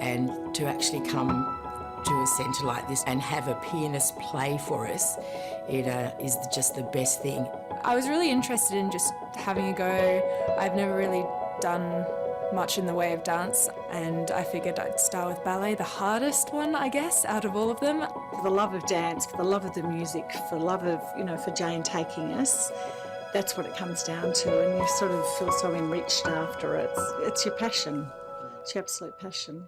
And to actually come to a centre like this and have a pianist play for us, it is just the best thing. I was really interested in just having a go. I've never really done much in the way of dance, and I figured I'd start with ballet, the hardest one, I guess, out of all of them. For the love of dance, for the love of the music, for the love of, for Jane taking us, that's what it comes down to, and you sort of feel so enriched after it. It's your passion. It's your absolute passion.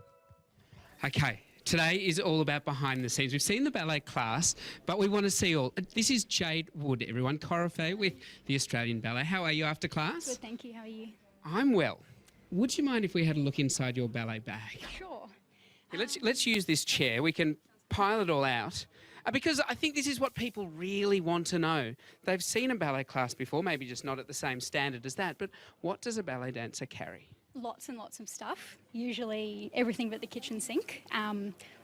Okay. Today is all about behind the scenes. We've seen the ballet class, but we want to see all. This is Jade Wood, everyone, choreographer with the Australian Ballet. How are you after class? Good, thank you. How are you? I'm well. Would you mind if we had a look inside your ballet bag? Sure. Yeah, let's use this chair. We can pile it all out. Because I think this is what people really want to know. They've seen a ballet class before, maybe just not at the same standard as that, but what does a ballet dancer carry? Lots and lots of stuff, usually everything but the kitchen sink.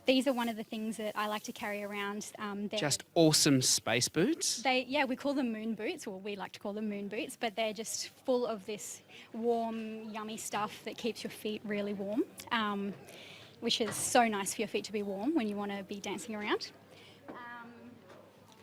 These are one of the things that I like to carry around. Just awesome space boots? We call them moon boots, or we like to call them moon boots, but they're just full of this warm, yummy stuff that keeps your feet really warm, which is so nice for your feet to be warm when you want to be dancing around.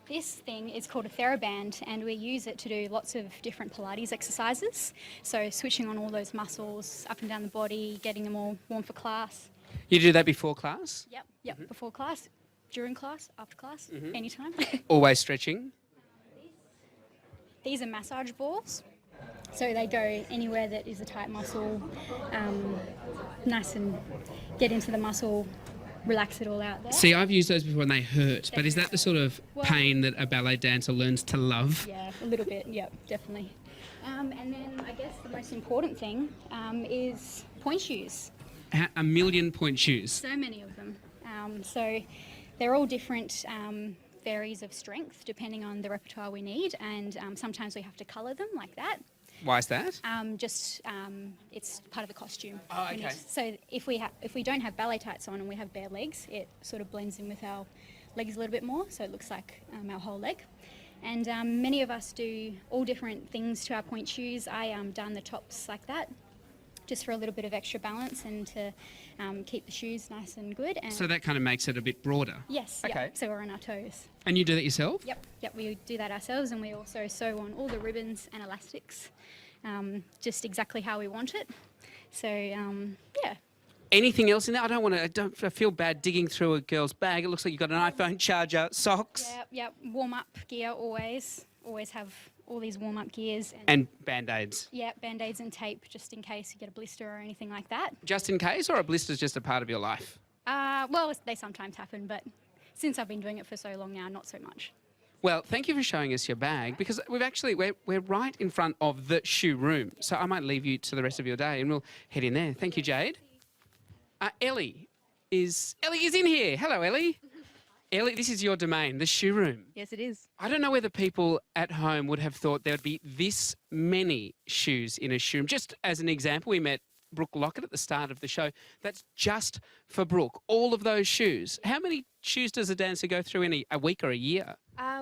This thing is called a TheraBand, and we use it to do lots of different Pilates exercises. So switching on all those muscles up and down the body, getting them all warm for class. You do that before class? Yep, before class, during class, after class, anytime. Always stretching? these are massage balls. So they go anywhere that is a tight muscle, nice and get into the muscle, relax it all out there. See, I've used those before and they hurt, but is that the sort of pain that a ballet dancer learns to love? Yeah, a little bit, yep, definitely. And then I guess the most important thing is point shoes. A million point shoes. So many of them. So they're all different varies of strength depending on the repertoire we need, and sometimes we have to colour them like that. Why is that? It's part of the costume. Oh, okay. So if we don't have ballet tights on and we have bare legs, it sort of blends in with our legs a little bit more, so it looks like our whole leg. And many of us do all different things to our point shoes. I done the tops like that, just for a little bit of extra balance and to keep the shoes nice and good. And So that kind of makes it a bit broader. yes, Okay. yep, so we're on our toes. And you do that yourself? Yep, we do that ourselves, and we also sew on all the ribbons and elastics, just exactly how we want it. So, yeah. Anything else in there? I feel bad digging through a girl's bag. It looks like you've got an iPhone charger, socks. Yep. Warm-up gear always have all these warm-up gears. And Band-Aids. Yeah, Band-Aids and tape, just in case you get a blister or anything like that. Just in case, or a blister's just a part of your life? Well, they sometimes happen, but since I've been doing it for so long now, not so much. Well, thank you for showing us your bag, because we're right in front of the shoe room. So I might leave you to the rest of your day and we'll head in there. Thank you, Jade. Ellie is in here. Hello, Ellie. Ellie, this is your domain, the shoe room. Yes, it is. I don't know whether people at home would have thought there would be this many shoes in a shoe room. Just as an example, we met Brooke Lockett at the start of the show. That's just for Brooke, all of those shoes. How many shoes does a dancer go through in a week or a year?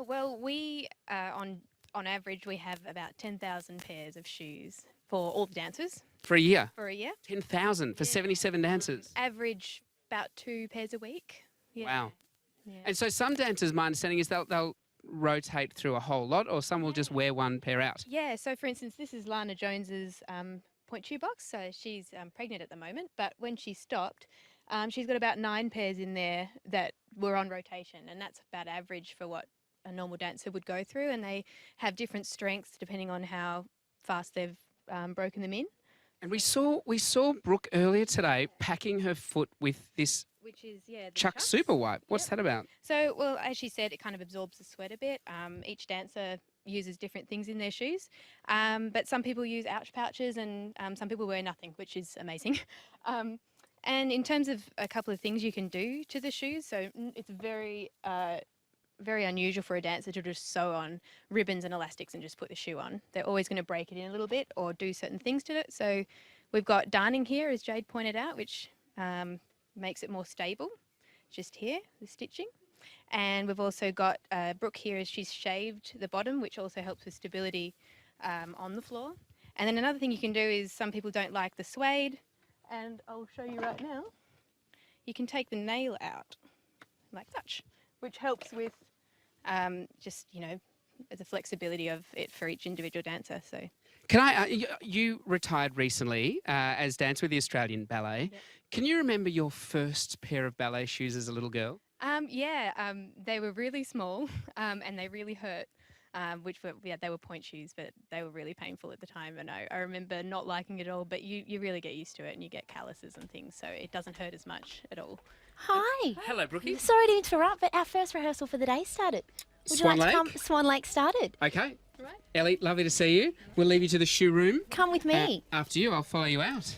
Well, we, on average, we have about 10,000 pairs of shoes for all the dancers. For a year? For a year. 10,000 for 77 dancers? Average about 2 pairs a week. Yeah. Wow. Yeah. And so some dancers, my understanding is they'll rotate through a whole lot, or some will just wear one pair out. Yeah, so for instance, this is Lana Jones's point shoe box. So she's pregnant at the moment, but when she stopped, she's got about 9 pairs in there that were on rotation, and that's about average for what a normal dancer would go through, and they have different strengths depending on how fast they've broken them in. And we saw Brooke earlier today packing her foot with this Which is, the Chuck Super Wipe. What's that about? So, well, as she said, it kind of absorbs the sweat a bit. Each dancer uses different things in their shoes, but some people use ouch pouches and some people wear nothing, which is amazing. And in terms of a couple of things you can do to the shoes, so it's very unusual for a dancer to just sew on ribbons and elastics and just put the shoe on. They're always going to break it in a little bit or do certain things to it. So we've got darning here, as Jade pointed out, which makes it more stable, just here, the stitching. And we've also got Brooke here as she's shaved the bottom, which also helps with stability on the floor. And then another thing you can do is some people don't like the suede, and I'll show you right now. You can take the nail out like such, which helps with just, the flexibility of it for each individual dancer. So, Can I? You retired recently as dancer with the Australian Ballet. Yep. Can you remember your first pair of ballet shoes as a little girl? They were really small and they really hurt. They were point shoes, but they were really painful at the time. And I remember not liking it at all, but you really get used to it and you get calluses and things, so it doesn't hurt as much at all. Hi. Hello, Brookie. Sorry to interrupt, but our first rehearsal for the day started. Would Swan you like Lake? to come? Swan Lake started. Okay. Right. Ellie, lovely to see you. We'll leave you to the shoe room. Come with me. After you, I'll follow you out.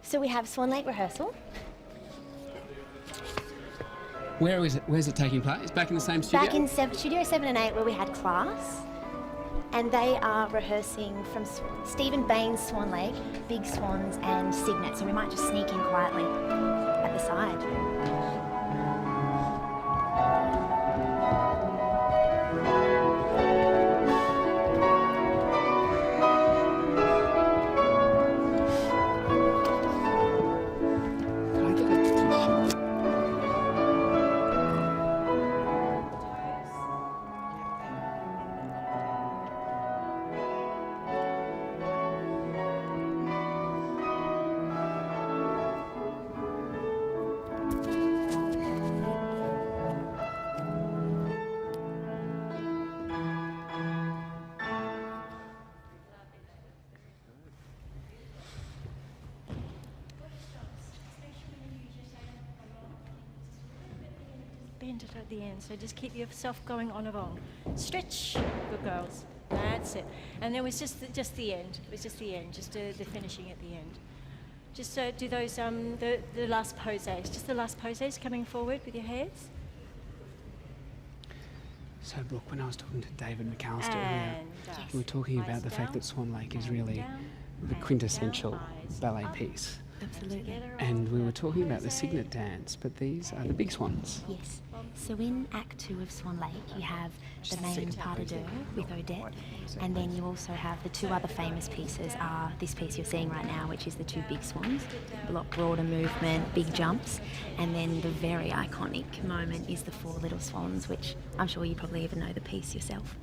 So we have Swan Lake rehearsal. Where is it? Where's it taking place? Back in the same studio? Back in Studio 7 and 8 where we had class. And they are rehearsing from Stephen Bain's Swan Lake, Big Swans and Signet. So we might just sneak in quietly at the side. Can I get a tissue? end it at the end. So just keep yourself going on and on. Stretch, good girls. That's it. And it was just the end. It was just the end, just the finishing at the end. Just do those, the last poses. Just the last poses, coming forward with your hands. So, Brooke, when I was talking to David McAllister earlier, we were talking about the fact that Swan Lake is really the quintessential ballet piece. Absolutely. And we were talking about the Signet dance, but these are the big swans. Yes. So in Act 2 of Swan Lake, you have the main pas de deux with Odette, and then you also have the two other famous pieces are this piece you're seeing right now, which is the two big swans, a lot broader movement, big jumps, and then the very iconic moment is the four little swans, which I'm sure you probably even know the piece yourself.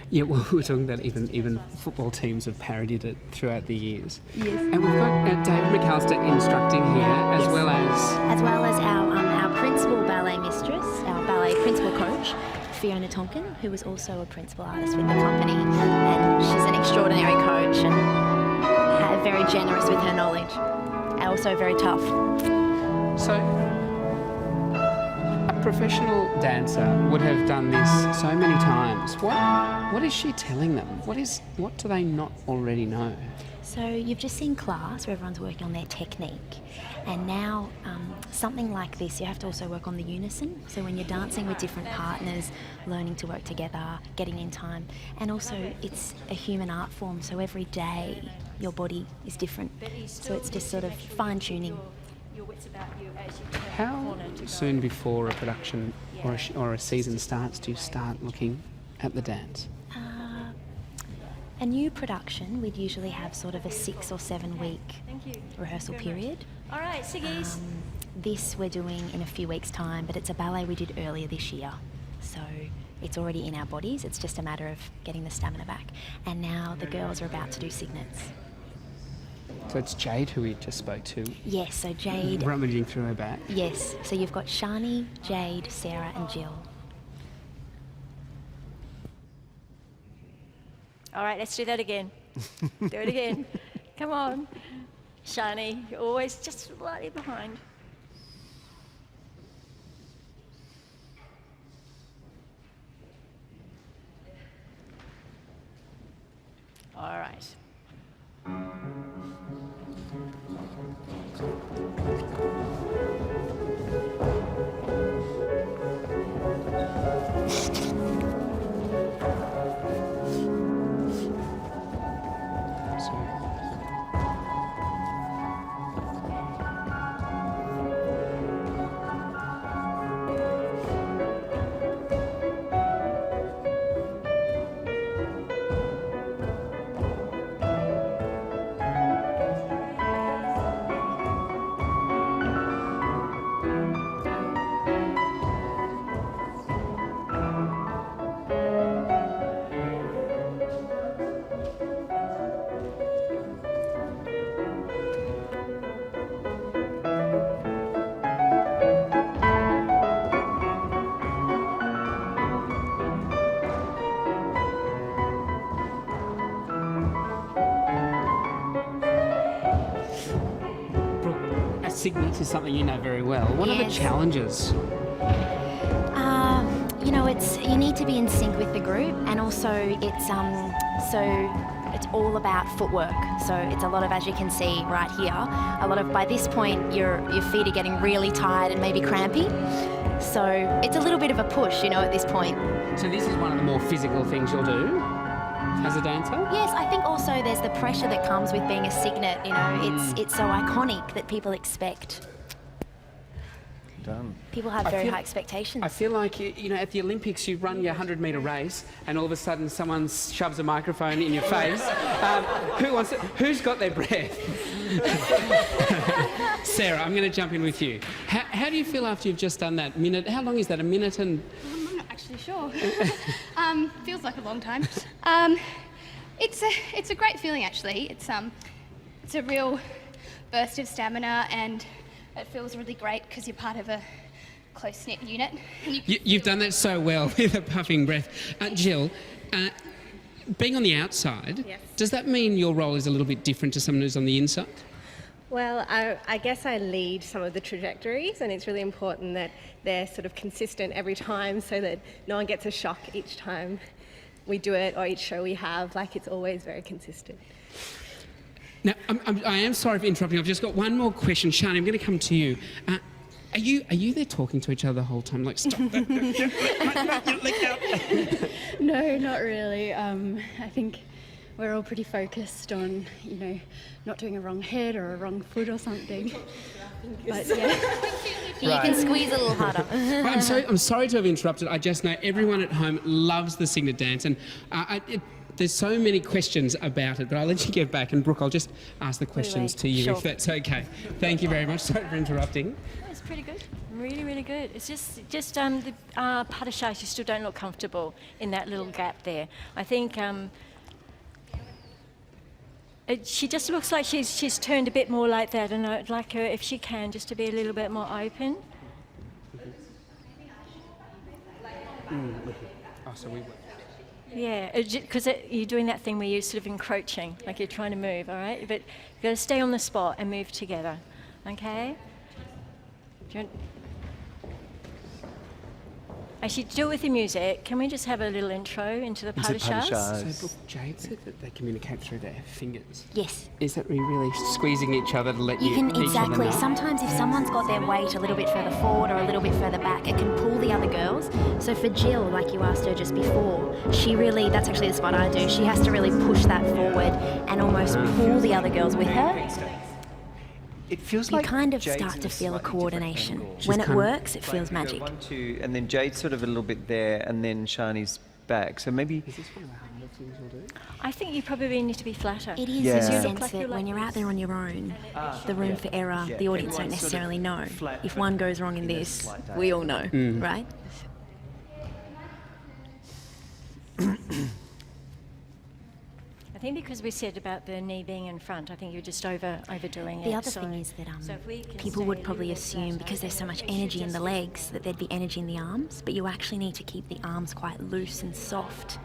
Yeah, well, we were talking about even football teams have parodied it throughout the years. Yes. And we've got David McAllister instructing here, as well as our principal ballet mistress, our ballet principal coach, Fiona Tonkin, who was also a principal artist with the company, and she's an extraordinary coach and very generous with her knowledge, and also very tough. So, a professional dancer would have done this so many times. What is she telling them? What do they not already know? So you've just seen class where everyone's working on their technique, and now something like this you have to also work on the unison. So when you're dancing with different partners, learning to work together, getting in time, and also it's a human art form, so every day your body is different, so it's just sort of fine-tuning. How soon before a production or a season starts do you start looking at the dance? A new production, we'd usually have sort of a 6 or 7 week rehearsal period. All right, Siggies. This we're doing in a few weeks' time, but it's a ballet we did earlier this year. So it's already in our bodies, it's just a matter of getting the stamina back. And now the girls are about to do signets. So it's Jade who we just spoke to. Yes, so Jade. Rummaging through her back. Yes, so you've got Shani, Jade, Sarah and Jill. All right, let's do that again. Do it again. Come on. Shani, you're always just slightly behind. All right. Signet is something you know very well. What are the challenges? You know, you need to be in sync with the group, and also it's all about footwork. So it's a lot of, as you can see right here, by this point your feet are getting really tired and maybe crampy. So it's a little bit of a push, you know, at this point. So this is one of the more physical things you'll do as a dancer? Yes, I think also there's the pressure that comes with being a signet, you know, it's so iconic that people expect. Done. People have very high expectations. I feel like, you know, at the Olympics you run your 100-metre race and all of a sudden someone shoves a microphone in your face. Who's got their breath? Sarah, I'm going to jump in with you. How do you feel after you've just done that minute? How long is that, a minute and... I'm not actually sure. Feels like a long time. It's a great feeling actually. It's a real burst of stamina, and it feels really great because you're part of a close-knit unit. You've done that so well with a puffing breath. Jill, being on the outside, does that mean your role is a little bit different to someone who's on the inside? Well, I guess I lead some of the trajectories, and it's really important that they're sort of consistent every time so that no one gets a shock each time we do it or each show we have. Like, it's always very consistent. Now, I am sorry for interrupting. I've just got one more question. Shani, I'm going to come to you. Are you there talking to each other the whole time? Like, stop that. No, not really. I think we're all pretty focused on, you know, not doing a wrong head or a wrong foot or something. But yeah. You can squeeze a little harder. I'm sorry to have interrupted. I just know everyone at home loves the Signet dance, and there's so many questions about it, but I'll let you get back. And Brooke, I'll just ask the questions to you, if that's okay. Thank you very much. Sorry for interrupting. It's pretty good. Really, really good. It's just the pas de charge, you still don't look comfortable in that little gap there. I think she just looks like she's turned a bit more like that, and I'd like her, if she can, just to be a little bit more open. Oh, so we were. Yeah, because you're doing that thing where you're sort of encroaching, like you're trying to move, all right? But you've got to stay on the spot and move together, okay? Actually, do it with the music. Can we just have a little intro into the pas de charge? So, Brooke, Jade said that they communicate through their fingers. Yes. Is that really squeezing each other to let you can each other exactly. know? Sometimes if someone's got their weight a little bit further forward or a little bit further back, it can pull the other girls. So for Jill, like you asked her just before, that's actually the spot I do. She has to really push that forward and almost pull the other girls with her. It feels you like kind of Jade's start in to feel a coordination. She's When it works, it feels magic. 1, 2, and then Jade's sort of a little bit there, and then Shani's back. So maybe. Is this one of the harder things you'll do? I think you probably need to be flatter. It is in the sense that when you're out there on your own, the room for error, the audience don't necessarily know. If one goes wrong in this, we all know, right? I think because we said about the knee being in front, I think you're just overdoing it. The other thing is that people would probably assume because there's so much energy in the legs that there'd be energy in the arms, but you actually need to keep the arms quite loose and soft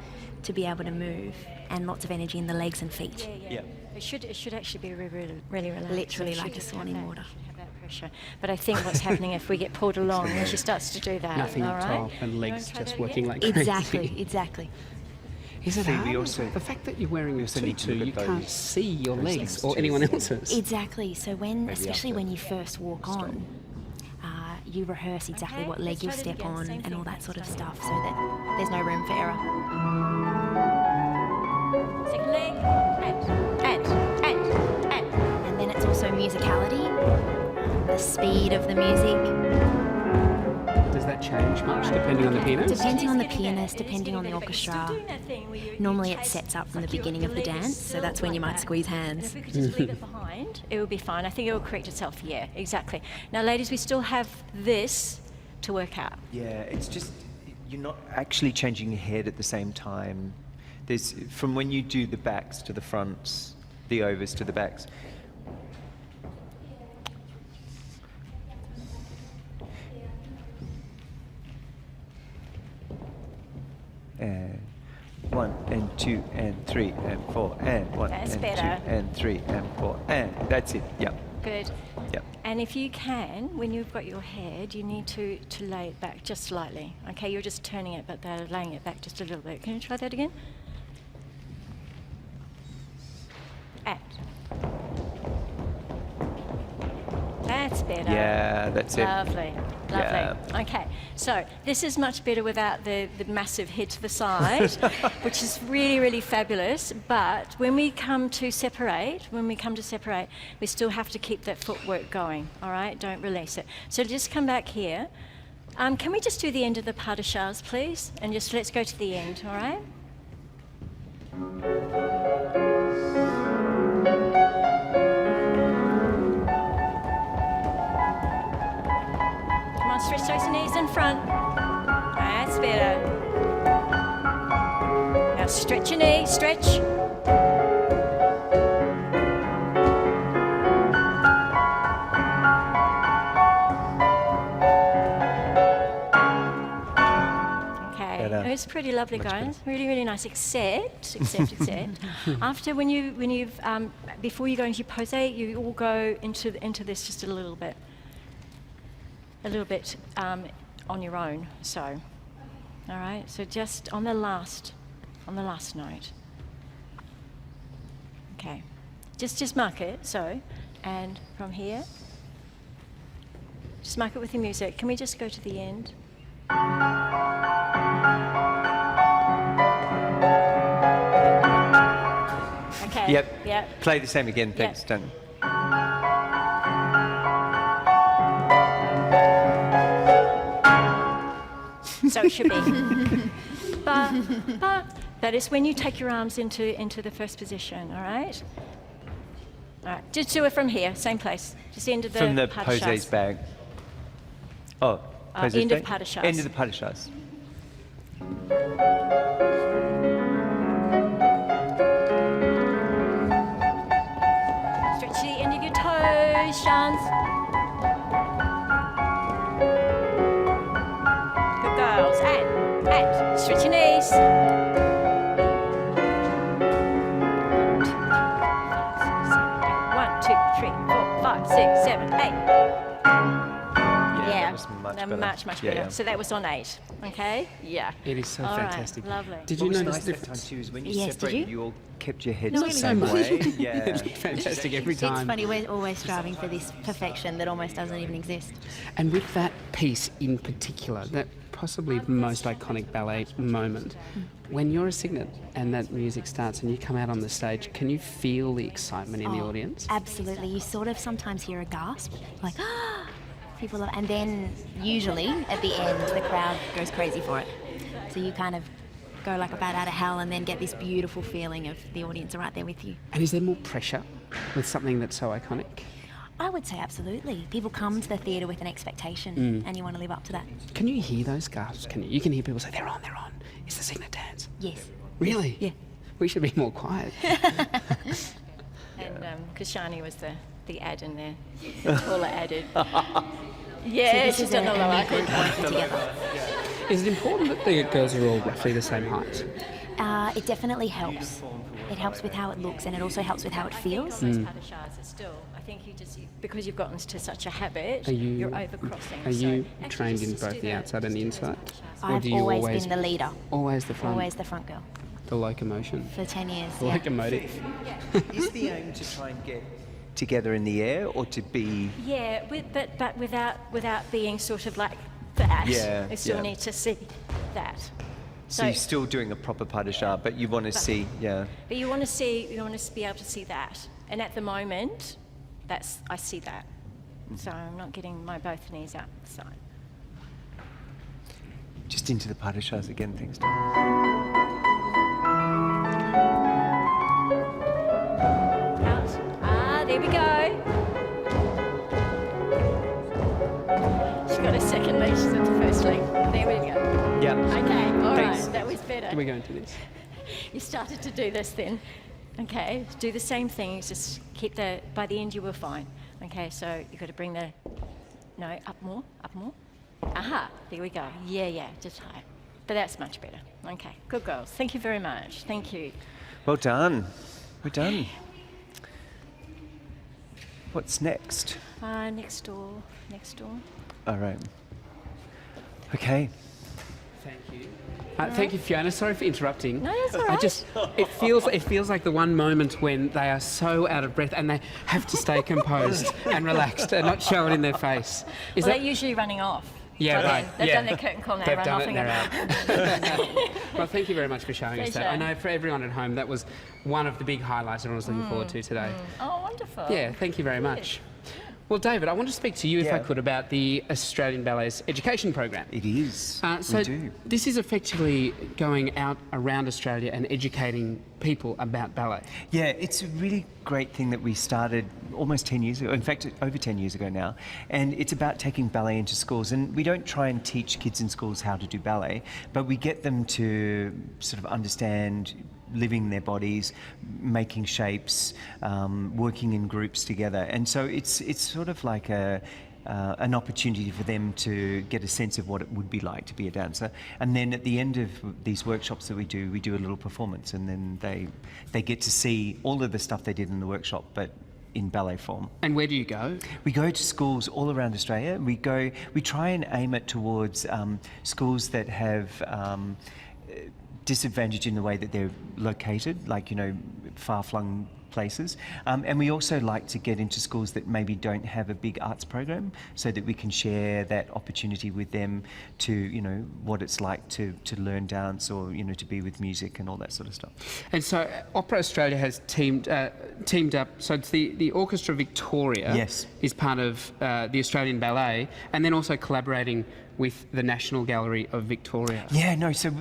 to be able to move, and lots of energy in the legs and feet. Yeah. It should actually be really relaxed. Literally like a swan in water. Have that pressure. But I think what's happening if we get pulled along when she starts to do that. Nothing all up right? top and legs just working like crazy. Exactly. Is it hard? The fact that you're wearing a tutu, you can't see your legs or anyone else's. Exactly. So especially when you first walk on, you rehearse exactly what leg you'll step on and all that sort of stuff, so that there's no room for error. Second leg, and then it's also musicality, the speed of the music. Does that change much depending on the pianist? Depending on the pianist, depending on the orchestra. Normally it sets up from the beginning of the dance, so that's when you might squeeze hands. If we could just leave it behind, it will be fine. I think it will correct itself. Yeah, exactly. Now, ladies, we still have this to work out. Yeah, it's just you're not actually changing your head at the same time. There's from when you do the backs to the fronts, the overs to the backs. And 1 and 2 and 3 and 4 and 1 That's and better. 2 and 3 and 4 and that's it. Yeah. Good. Yep. And if you can, when you've got your head, you need to lay it back just slightly. Okay, you're just turning it, but they're laying it back just a little bit. Can you try that again? That's better. Yeah, that's it. Lovely. Yeah. Okay, so this is much better without the massive hit to the side, which is really fabulous. But when we come to separate, we still have to keep that footwork going, all right? Don't release it. So just come back here. Can we just do the end of the pas de charge, please? And just let's go to the end, all right? Stretch those knees in front. That's better. Now stretch your knee, stretch. Okay, It's pretty lovely, Much guys. better. Really, really nice. Except, after before you go into your pose, you all go into this just a little bit on your own. So, all right. So just on the last note. Okay. Just mark it. So, and from here, just mark it with the music. Can we just go to the end? Okay. Yep. Yep. Play the same again, thanks, Done. So it should be. That is when you take your arms into the first position, all right? All right, just do it from here, same place. Just end of the From the pas de pose's chasse. bag. Oh, pose's end of bag? pas de chasse. End of the pas de chasse. Stretch the end of your toes, Shans. Good girls. And stretch your knees. 1, 2, 3, 4, 5, 6, 7, 8. That was much they're better. much better. Yeah. So that was on 8. Okay? Yeah. It is so All right, fantastic. lovely. Did What you was notice nice the that time too is when you Yes, did separated, you? you all kept your heads Not the so same much. way. Yeah. It's fantastic every It's time. funny, we're always striving for this perfection that almost doesn't even exist. And with that piece in particular, that possibly the most iconic ballet moment, when you're a cygnet and that music starts and you come out on the stage, can you feel the excitement in the audience? Absolutely. You sort of sometimes hear a gasp, like, ah, people are, and then usually at the end the crowd goes crazy for it. So you kind of go like a bat out of hell and then get this beautiful feeling of the audience are right there with you. And is there more pressure with something that's so iconic? I would say absolutely. People come to the theatre with an expectation and you want to live up to that. Can you hear those gasps? Can you? You can hear people say, they're on. It's the cygnet dance. Yes. Really? Yeah. We should be more quiet. And because Shani was the ad in there, the taller added. Yeah, she's done a lower. Together. Is it important that the girls are all roughly the same height? It definitely helps. It helps with how it looks and it also helps with how it feels. Those pas de chasse are still, I think because you've gotten to such a habit, you're overcrossing. Are you So trained in just both do the the- outside and the inside? Or I've do you always been the leader. Always the front? Always the front girl. The locomotion? For 10 years. The yeah. locomotive. Is the aim to try and get together in the air or to be... Yeah, but without being sort of like that. Yeah, I still yeah. need to see that. So you're still doing a proper pas de chasse, but you want to see, yeah. But you want to be able to see that. And at the moment, I see that. So I'm not getting my both knees out the side. Just into the pas de chasse again, thanks. Out. There we go. She's got a second leg, she's at the first leg. There we go. Yeah. Okay, all Thanks. right, that was better. Can we go into this? You started to do this then. Okay, do the same thing, just keep by the end you were fine. Okay, so you've got to bring up more. Aha, there we go. Yeah, just high. But that's much better. Okay, good girls. Thank you very much. Thank you. Well done. We're done. What's next? Next door. All right. Okay. Thank you. Thank you, Fiona. Sorry for interrupting. No, that's all right. It feels like the one moment when they are so out of breath and they have to stay composed and relaxed and not show it in their face. They're usually running off. Yeah, by right. then. They've done their curtain call now, They've run done off it and and go they're out. Well, thank you very much for showing us that. I Pleasure. know for everyone at home, that was one of the big highlights everyone was looking forward to today. Oh, wonderful. Yeah, thank you very much. Well, David, I want to speak to you, if I could, about the Australian Ballet's education program. It is. So we do. this is effectively going out around Australia and educating people about ballet. Yeah, it's a really great thing that we started almost 10 years ago, in fact, over 10 years ago now. And it's about taking ballet into schools. And we don't try and teach kids in schools how to do ballet, but we get them to sort of understand living their bodies, making shapes, working in groups together. And so it's sort of like an opportunity for them to get a sense of what it would be like to be a dancer. And then at the end of these workshops that we do a little performance, and then they get to see all of the stuff they did in the workshop, but in ballet form. And where do you go? We go to schools all around Australia. We try and aim it towards schools that have disadvantage in the way that they're located, like, far-flung places. And we also like to get into schools that maybe don't have a big arts program, so that we can share that opportunity with them to, what it's like to learn dance, or, to be with music and all that sort of stuff. And so Opera Australia has teamed up, so it's the Orchestra Victoria. Yes. Is part of the Australian Ballet, and then also collaborating with the National Gallery of Victoria. Yeah, no, so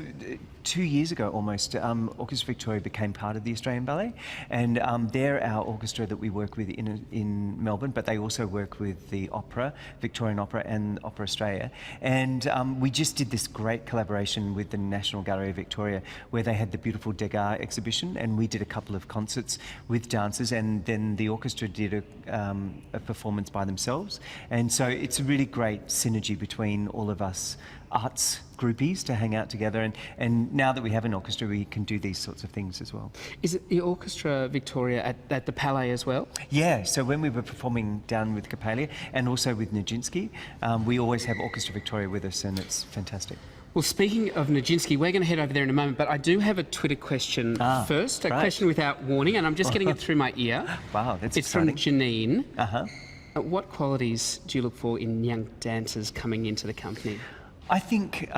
2 years ago almost, Orchestra Victoria became part of the Australian Ballet, and they're our orchestra that we work with in Melbourne, but they also work with the Opera, Victorian Opera, and Opera Australia. And we just did this great collaboration with the National Gallery of Victoria, where they had the beautiful Degas exhibition, and we did a couple of concerts with dancers, and then the orchestra did a performance by themselves. And so it's a really great synergy between all of us arts groupies to hang out together, and now that we have an orchestra, we can do these sorts of things as well. Is it the Orchestra Victoria at the Palais as well? Yeah, so when we were performing down with Capalia and also with Nijinsky, we always have Orchestra Victoria with us, and it's fantastic. Well, speaking of Nijinsky, we're going to head over there in a moment, but I do have a Twitter question first, a question without warning, and I'm just getting it through my ear. Wow, that's It's exciting. from Janine. Uh-huh. What qualities do you look for in young dancers coming into the company? I think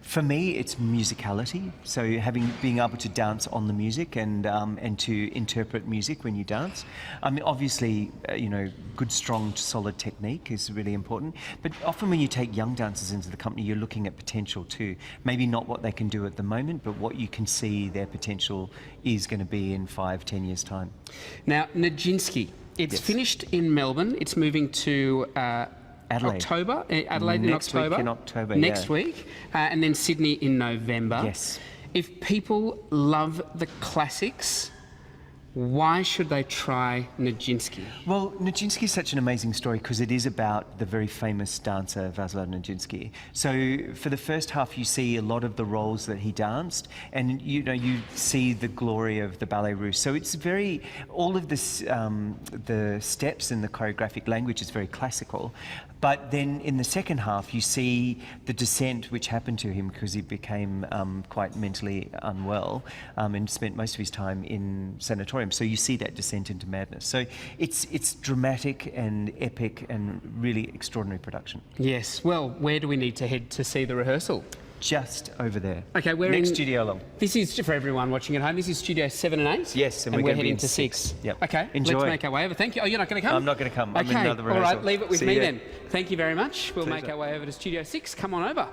for me it's musicality. So being able to dance on the music and to interpret music when you dance. I mean, obviously, good, strong, solid technique is really important. But often when you take young dancers into the company, you're looking at potential too. Maybe not what they can do at the moment, but what you can see their potential is going to be in 5-10 years' time. Now, Nijinsky, it's finished in Melbourne. It's moving to Adelaide. October, Adelaide Next in October. week in October, Next yeah. week, and then Sydney in November. Yes. If people love the classics, why should they try Nijinsky? Well, Nijinsky is such an amazing story because it is about the very famous dancer Vaslav Nijinsky. So for the first half, you see a lot of the roles that he danced, and you see the glory of the Ballet Russe. So it's all of this, the steps and the choreographic language is very classical. But then in the second half, you see the descent which happened to him because he became quite mentally unwell and spent most of his time in sanatorium. So you see that descent into madness. So it's dramatic and epic and really extraordinary production. Yes. Well, where do we need to head to see the rehearsal? Just over there. Okay, we're next in studio along. This is for everyone watching at home. This is Studio 7 and 8. Yes, and we're we're going to be heading in to 6. Yep. Okay, Enjoy. let's make our way over. Thank you. Oh, you're not going to come? I'm not going to come. I'm in Okay, another all rehearsal. right, leave it with See me ya. then. Thank you very much. We'll make Pleasure. our way over to Studio 6. Come on over.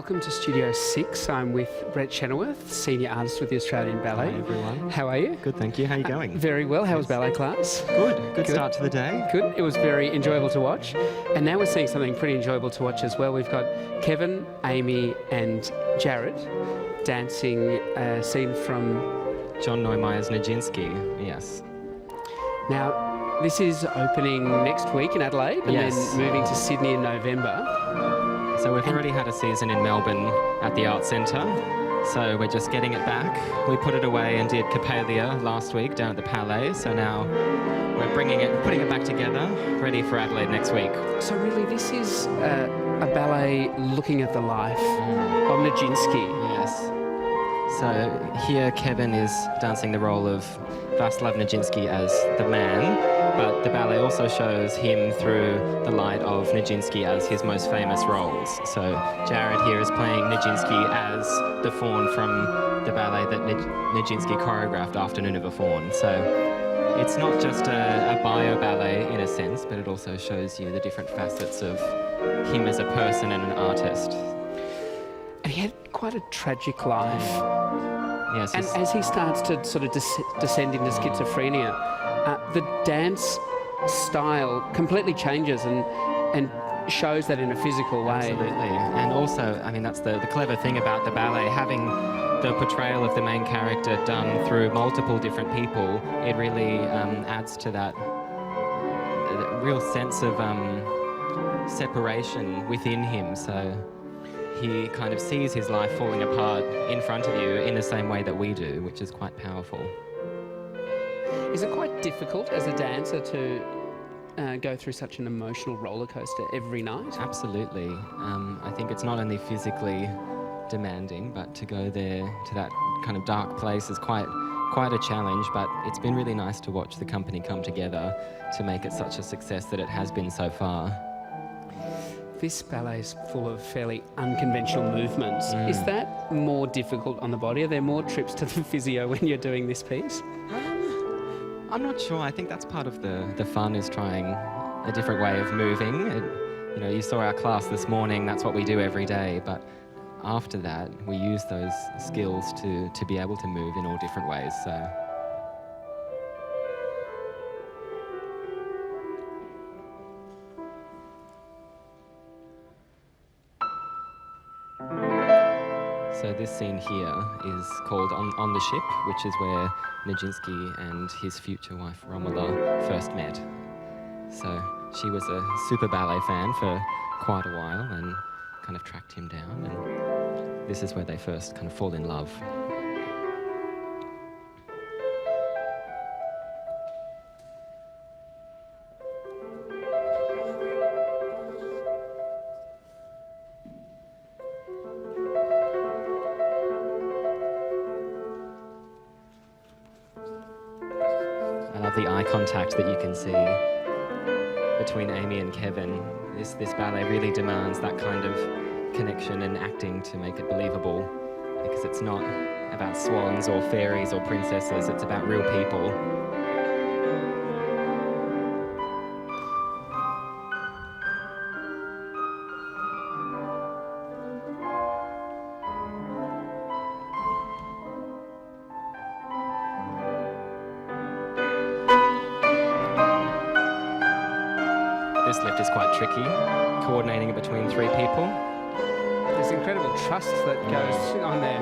welcome to Studio 6. I'm with Brett Chenoweth, Senior Artist with the Australian Ballet. Hi everyone. How are you? Good, thank you. How are you going? Very well. How was ballet class? Good start to the day. Good. It was very enjoyable to watch. And now we're seeing something pretty enjoyable to watch as well. We've got Kevin, Amy and Jared dancing a scene from John Neumeier's Nijinsky, yes. Now, this is opening next week in Adelaide and then moving to Sydney in November. So we've already had a season in Melbourne at the Arts Centre, so we're just getting it back. We put it away and did Coppelia last week down at the Ballet, so now we're putting it back together, ready for Adelaide next week. So really this is a ballet looking at the life of Nijinsky. Yes. So here Kevin is dancing the role of Václav Nijinsky as the man, but the ballet also shows him through the light of Nijinsky as his most famous roles. So Jared here is playing Nijinsky as the faun from the ballet that Nijinsky choreographed, Afternoon of a Faun. So it's not just a bio ballet in a sense, but it also shows you the different facets of him as a person and an artist. And he had quite a tragic life. Yes, and as he starts to sort of descend into schizophrenia, the dance style completely changes and shows that in a physical way. Absolutely. And also, I mean, that's the clever thing about the ballet, having the portrayal of the main character done through multiple different people, it really adds to that real sense of separation within him. So he kind of sees his life falling apart in front of you in the same way that we do, which is quite powerful. Is it quite difficult as a dancer to go through such an emotional roller coaster every night? Absolutely. I think it's not only physically demanding, but to go there to that kind of dark place is quite a challenge, but it's been really nice to watch the company come together to make it such a success that it has been so far. This ballet is full of fairly unconventional movements. Is that more difficult on the body? Are there more trips to the physio when you're doing this piece? I'm not sure. I think that's part of the fun, is trying a different way of moving. You know, you saw our class this morning, that's what we do every day, but after that, we use those skills to be able to move in all different ways. So this scene here is called On the Ship, which is where Nijinsky and his future wife Romola first met. So she was a super ballet fan for quite a while and kind of tracked him down, and this is where they first kind of fall in love. The eye contact that you can see between Amy and Kevin. This ballet really demands that kind of connection and acting to make it believable, because it's not about swans or fairies or princesses, it's about real people. This lift is quite tricky, coordinating it between three people. There's incredible trust that goes on there.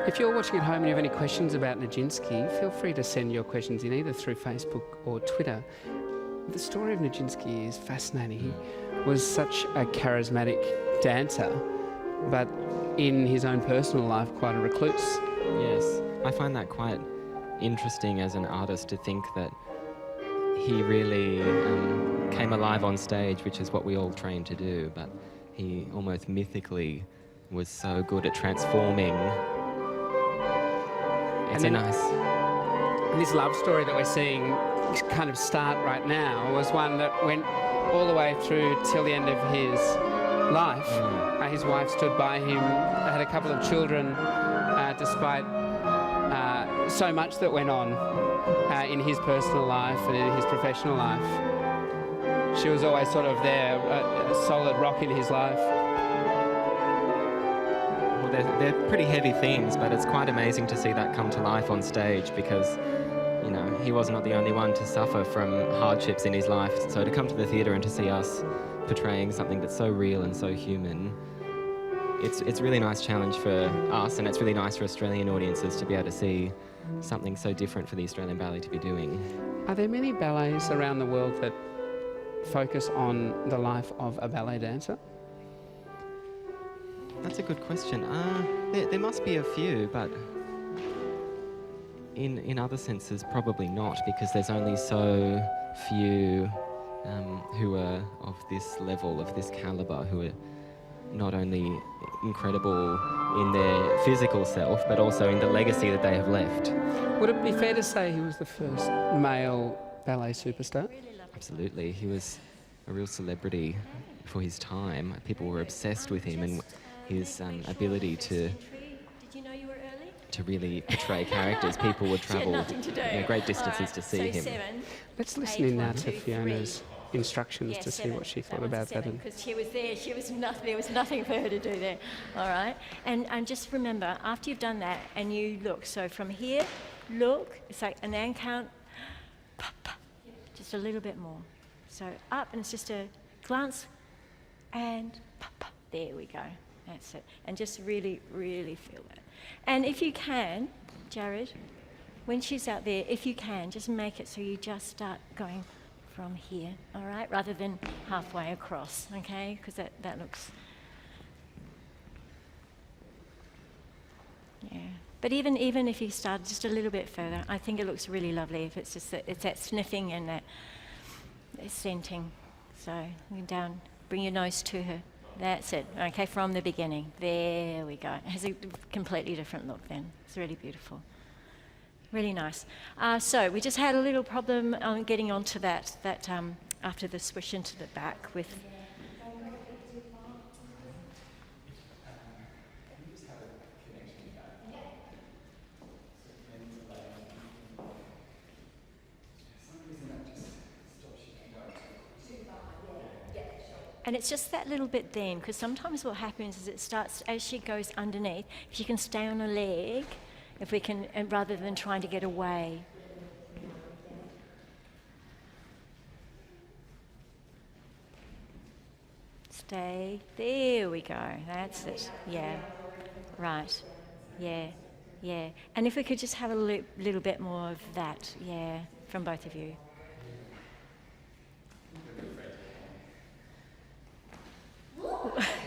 If you're watching at home and you have any questions about Nijinsky, feel free to send your questions in either through Facebook or Twitter. The story of Nijinsky is fascinating. He was such a charismatic dancer, but in his own personal life, quite a recluse. Yes, I find that quite interesting as an artist, to think that he really came alive on stage, which is what we all train to do, but he almost mythically was so good at transforming. It's And this love story that we're seeing kind of start right now was one that went all the way through till the end of his life. His wife stood by him, had a couple of children, despite so much that went on in his personal life and in his professional life. She was always sort of there, a solid rock in his life. Well, they're pretty heavy themes, but it's quite amazing to see that come to life on stage because, you know, he was not the only one to suffer from hardships in his life. So to come to the theatre and to see us portraying something that's so real and so human, it's a really nice challenge for us, and it's really nice for Australian audiences to be able to see something so different for the Australian Ballet to be doing. Are there many ballets around the world that focus on the life of a ballet dancer? That's a good question. There must be a few, but in other senses probably not, because there's only so few who are of this level, of this calibre, who are not only incredible in their physical self, but also in the legacy that they have left. Would it be fair to say he was the first male ballet superstar? Absolutely. He was a real celebrity for his time. People were obsessed with him and his ability to really portray characters. People would travel great distances to see him. Let's listen in now to Fiona's instructions to see what she thought about that. Because she was there, there was nothing for her to do there. All right, and just remember, after you've done that, and you look. So from here, look. It's like, and then count. Just a little bit more. So up, and it's just a glance, and there we go. That's it. And just really, really feel that. And if you can, Jared, when she's out there, if you can, just make it so you just start going from here, all right, rather than halfway across, okay? Because that looks... Yeah. But even if you start just a little bit further, I think it looks really lovely if it's just it's that sniffing and that scenting. So down, bring your nose to her. That's it. Okay, from the beginning. There we go. It has a completely different look then. It's really beautiful. Really nice. So we just had a little problem on getting onto that after the swish into the back with... And it's just that little bit then, because sometimes what happens is it starts, as she goes underneath, if she can stay on her leg, if we can, and rather than trying to get away. Stay, there we go, that's it, yeah, right, yeah, yeah. And if we could just have a little bit more of that, yeah, from both of you.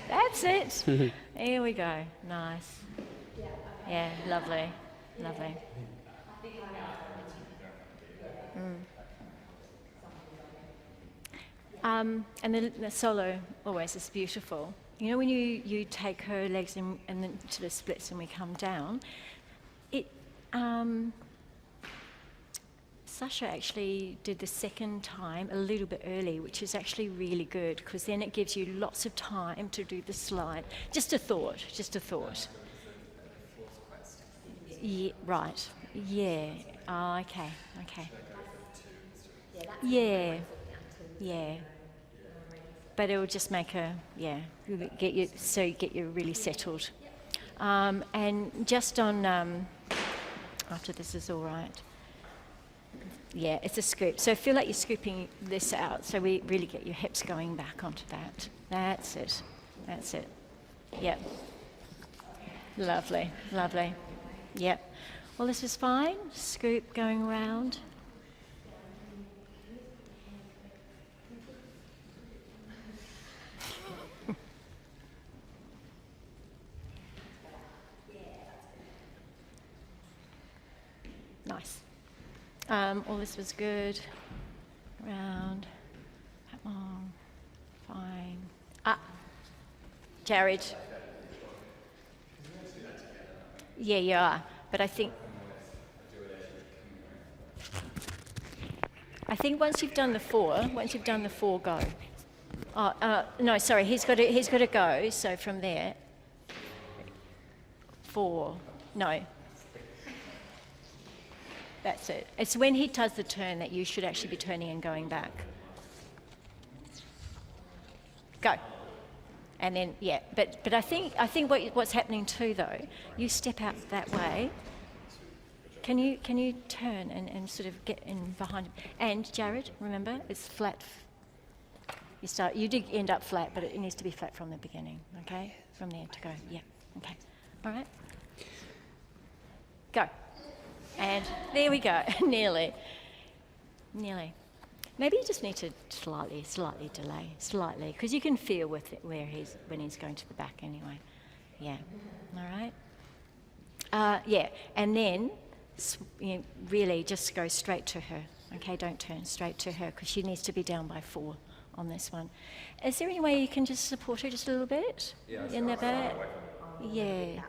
That's it. Here we go. Nice. Yeah, lovely. Lovely. And the solo always is beautiful. You know, when you take her legs and then to the splits and we come down, it... Sasha actually did the second time a little bit early, which is actually really good, because then it gives you lots of time to do the slide. Just a thought, just a thought. Yeah, right, yeah, oh, okay. Yeah, yeah. But it will just make her, get you really settled. And just on, after this is all right. Yeah, it's a scoop. So feel like you're scooping this out, so we really get your hips going back onto that. That's it. That's it. Yep. Lovely, lovely. Yep. Well, this is fine. Scoop going round. Nice. All this was good. Round. Come on. Fine. Jared. Yeah, you are. But I think once you've done the four, go. No, sorry, he's got to go. So from there, 4. No. That's it. It's when he does the turn that you should actually be turning and going back. Go. And then, yeah, but I think what's happening too, though, you step out that way. Can you turn and sort of get in behind him? And Jared, remember, it's flat. You did end up flat, but it needs to be flat from the beginning, okay? From there to go, yeah, okay. All right. Go. And there we go, nearly. Maybe you just need to slightly delay, because you can feel with it when he's going to the back anyway. Yeah, all right? Yeah, and then really just go straight to her, okay? Don't turn, straight to her, because she needs to be down by 4 on this one. Is there any way you can just support her just a little bit? Yeah, in the back? Yeah.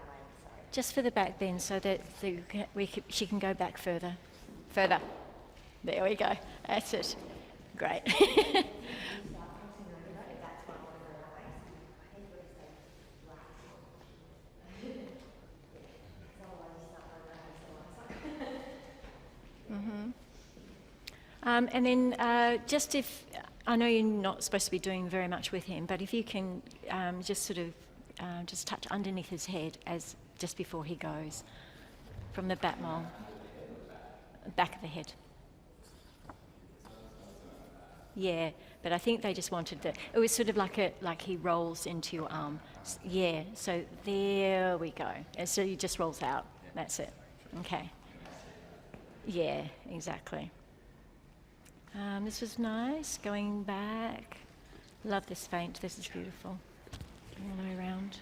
Just for the back then, so that she can go back further. Further. There we go. That's it. Great. And then just if, I know you're not supposed to be doing very much with him, but if you can just sort of just touch underneath his head as just before he goes, from the back of the head. Yeah, but I think they just wanted it was sort of like he rolls into your arm. Yeah, so there we go. And so he just rolls out. That's it. Okay. Yeah, exactly. This was nice, going back. Love this feint, this is beautiful. All the way around.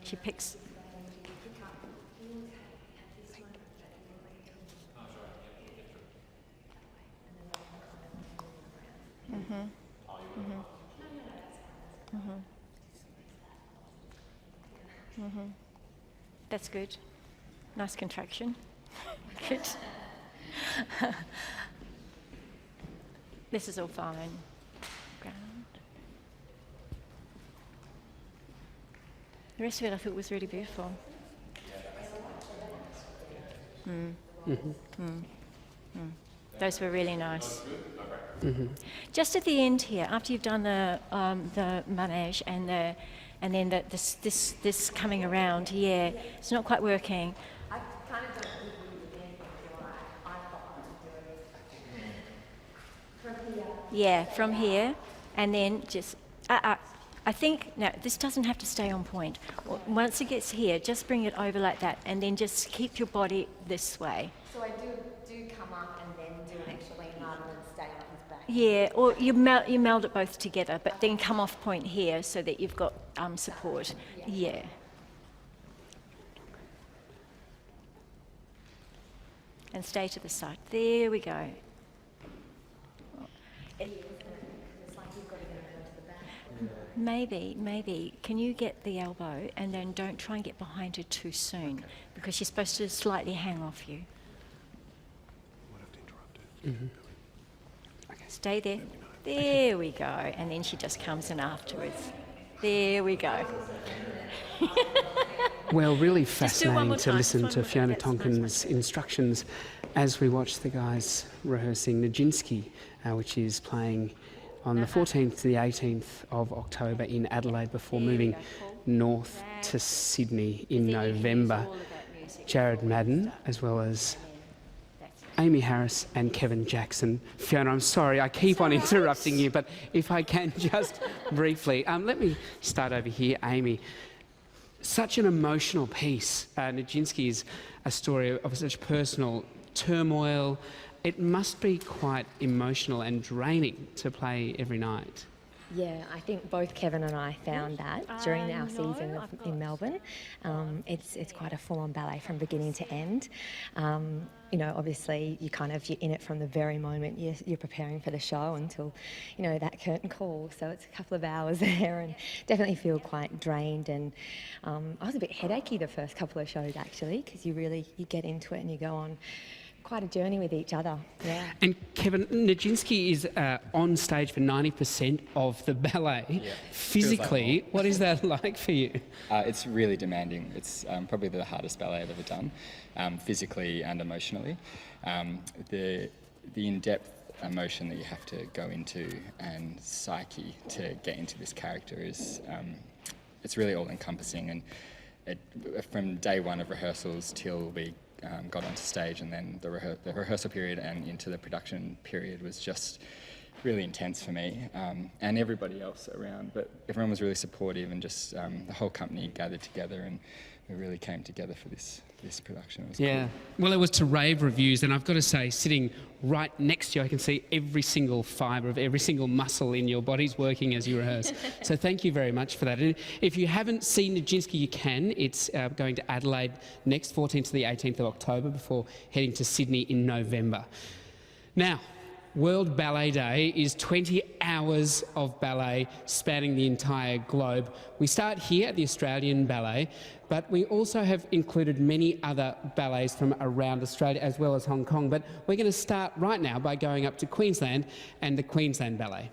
She picks. That's good. Nice contraction. Good. This is all fine. Ground. The rest of it I thought was really beautiful. Those were really nice. Just at the end here, after you've done the manège and then this coming around, yeah, it's not quite working. I kind of don't think we would again, I thought I would do it from here. Yeah, from here, and then just. I think, no, this doesn't have to stay on point. Once it gets here, just bring it over like that, and then just keep your body this way. So I do come up and then do an extra lean rather than stay on his back. Yeah, or you meld it both together, but then come off point here so that you've got support. Yeah. And stay to the side. There we go. Maybe. Can you get the elbow and then don't try and get behind her too soon, because she's supposed to slightly hang off you. Okay. Stay there. There we go. And then she just comes in afterwards. There we go. Well, really fascinating to listen to Fiona Tonkin's instructions as we watch the guys rehearsing Nijinsky, which is playing on the 14th to the 18th of October in Adelaide before moving north to Sydney in November. Jared Madden, as well as Amy Harris and Kevin Jackson. Fiona, I'm sorry, I keep on interrupting you, but if I can just briefly, let me start over here, Amy. Such an emotional piece. Nijinsky is a story of such personal turmoil. It must be quite emotional and draining to play every night. Yeah, I think both Kevin and I found that during our season in Melbourne. It's quite a full-on ballet from beginning to end. You know, obviously you're in it from the very moment you're preparing for the show until, you know, that curtain call. So it's a couple of hours there, and definitely feel quite drained. And I was a bit headachy the first couple of shows actually, because you get into it and you go on quite a journey with each other. Yeah. And Kevin, Nijinsky is on stage for 90% of the ballet. Yeah. Physically, what is that like for you? It's really demanding. It's probably the hardest ballet I've ever done, physically and emotionally. The in-depth emotion that you have to go into and psyche to get into this character is it's really all-encompassing, and from day one of rehearsals till we got onto stage, and then the rehearsal period and into the production period was just really intense for me and everybody else around. But everyone was really supportive, and just the whole company gathered together, and we really came together for this production. It was cool. Well, it was to rave reviews, and I've got to say, sitting right next to you, I can see every single fibre of every single muscle in your body's working as you rehearse. So thank you very much for that. And if you haven't seen Nijinsky, you can. It's going to Adelaide next 14th to the 18th of October before heading to Sydney in November. Now, World Ballet Day is 20 hours of ballet spanning the entire globe. We start here at the Australian Ballet, but we also have included many other ballets from around Australia as well as Hong Kong. But we're going to start right now by going up to Queensland and the Queensland Ballet.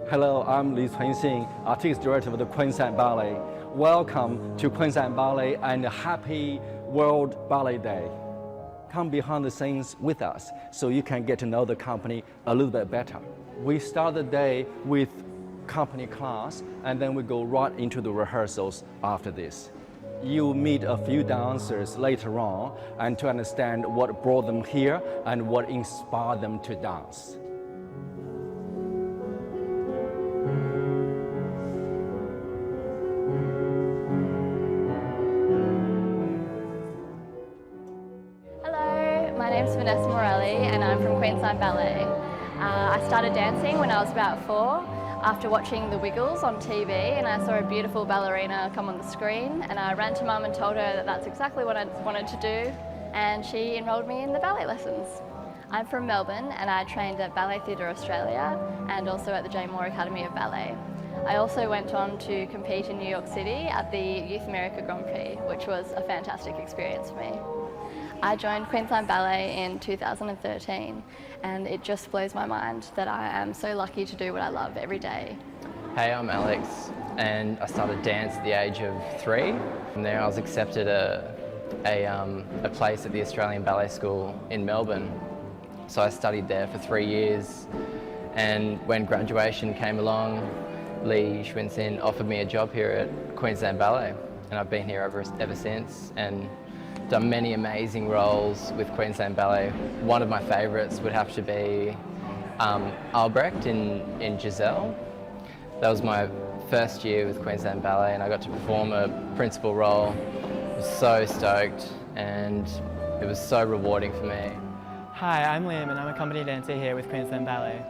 Hello, I'm Li Cunxin, Artistic Director of the Queensland Ballet. Welcome to Queensland Ballet and happy World Ballet Day. Come behind the scenes with us so you can get to know the company a little bit better. We start the day with company class, and then we go right into the rehearsals after this. You'll meet a few dancers later on and to understand what brought them here and what inspired them to dance. And I'm from Queensland Ballet. I started dancing when I was about 4 after watching The Wiggles on TV, and I saw a beautiful ballerina come on the screen, and I ran to Mum and told her that that's exactly what I wanted to do, and she enrolled me in the ballet lessons. I'm from Melbourne, and I trained at Ballet Theatre Australia and also at the Jane Moore Academy of Ballet. I also went on to compete in New York City at the Youth America Grand Prix, which was a fantastic experience for me. I joined Queensland Ballet in 2013, and it just blows my mind that I am so lucky to do what I love every day. Hey, I'm Alex, and I started dance at the age of 3. From there I was accepted a place at the Australian Ballet School in Melbourne. So I studied there for 3 years, and when graduation came along, Li Cunxin offered me a job here at Queensland Ballet, and I've been here ever since, and done many amazing roles with Queensland Ballet. One of my favourites would have to be Albrecht in Giselle. That was my first year with Queensland Ballet, and I got to perform a principal role. I was so stoked, and it was so rewarding for me. Hi, I'm Liam, and I'm a company dancer here with Queensland Ballet.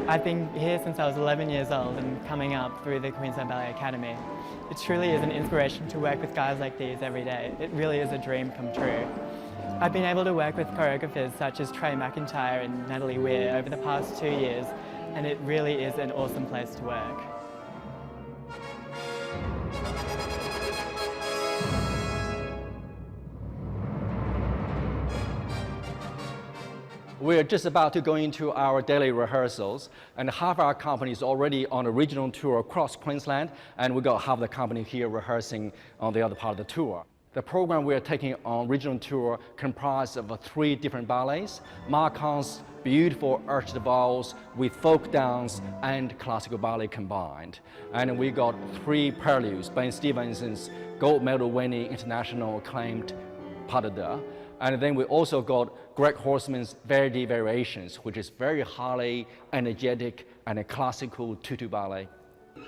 I've been here since I was 11 years old and coming up through the Queensland Ballet Academy. It truly is an inspiration to work with guys like these every day. It really is a dream come true. I've been able to work with choreographers such as Trey McIntyre and Natalie Weir over the past 2 years, and it really is an awesome place to work. We're just about to go into our daily rehearsals, and half our company is already on a regional tour across Queensland, and we got half the company here rehearsing on the other part of the tour. The program we're taking on regional tour comprises of 3 different ballets: Marcon's beautiful arched valse with folk dance and classical ballet combined. And we got 3 preludes, Ben Stevenson's gold medal winning international acclaimed Pas de Deux. And then we also got Greg Horseman's Verdi Variations, which is very highly energetic and a classical tutu ballet.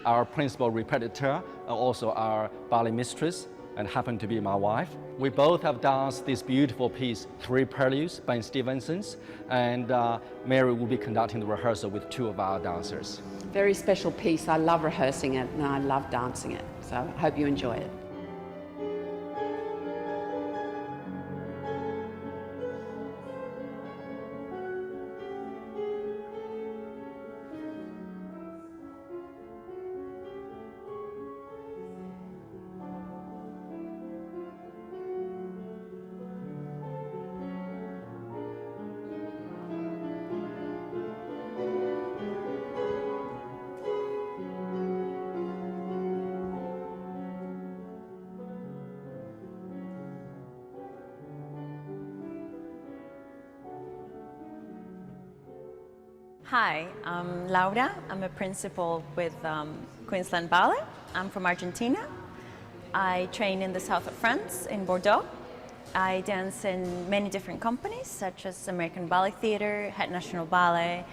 Our principal repetiteur, also our ballet mistress, and happened to be my wife. We both have danced this beautiful piece, Three Preludes by Stevenson's, and Mary will be conducting the rehearsal with two of our dancers. Very special piece. I love rehearsing it and I love dancing it, so I hope you enjoy it. Hi, I'm Laura. I'm a principal with Queensland Ballet. I'm from Argentina. I train in the south of France, in Bordeaux. I dance in many different companies, such as American Ballet Theatre, Head National Ballet,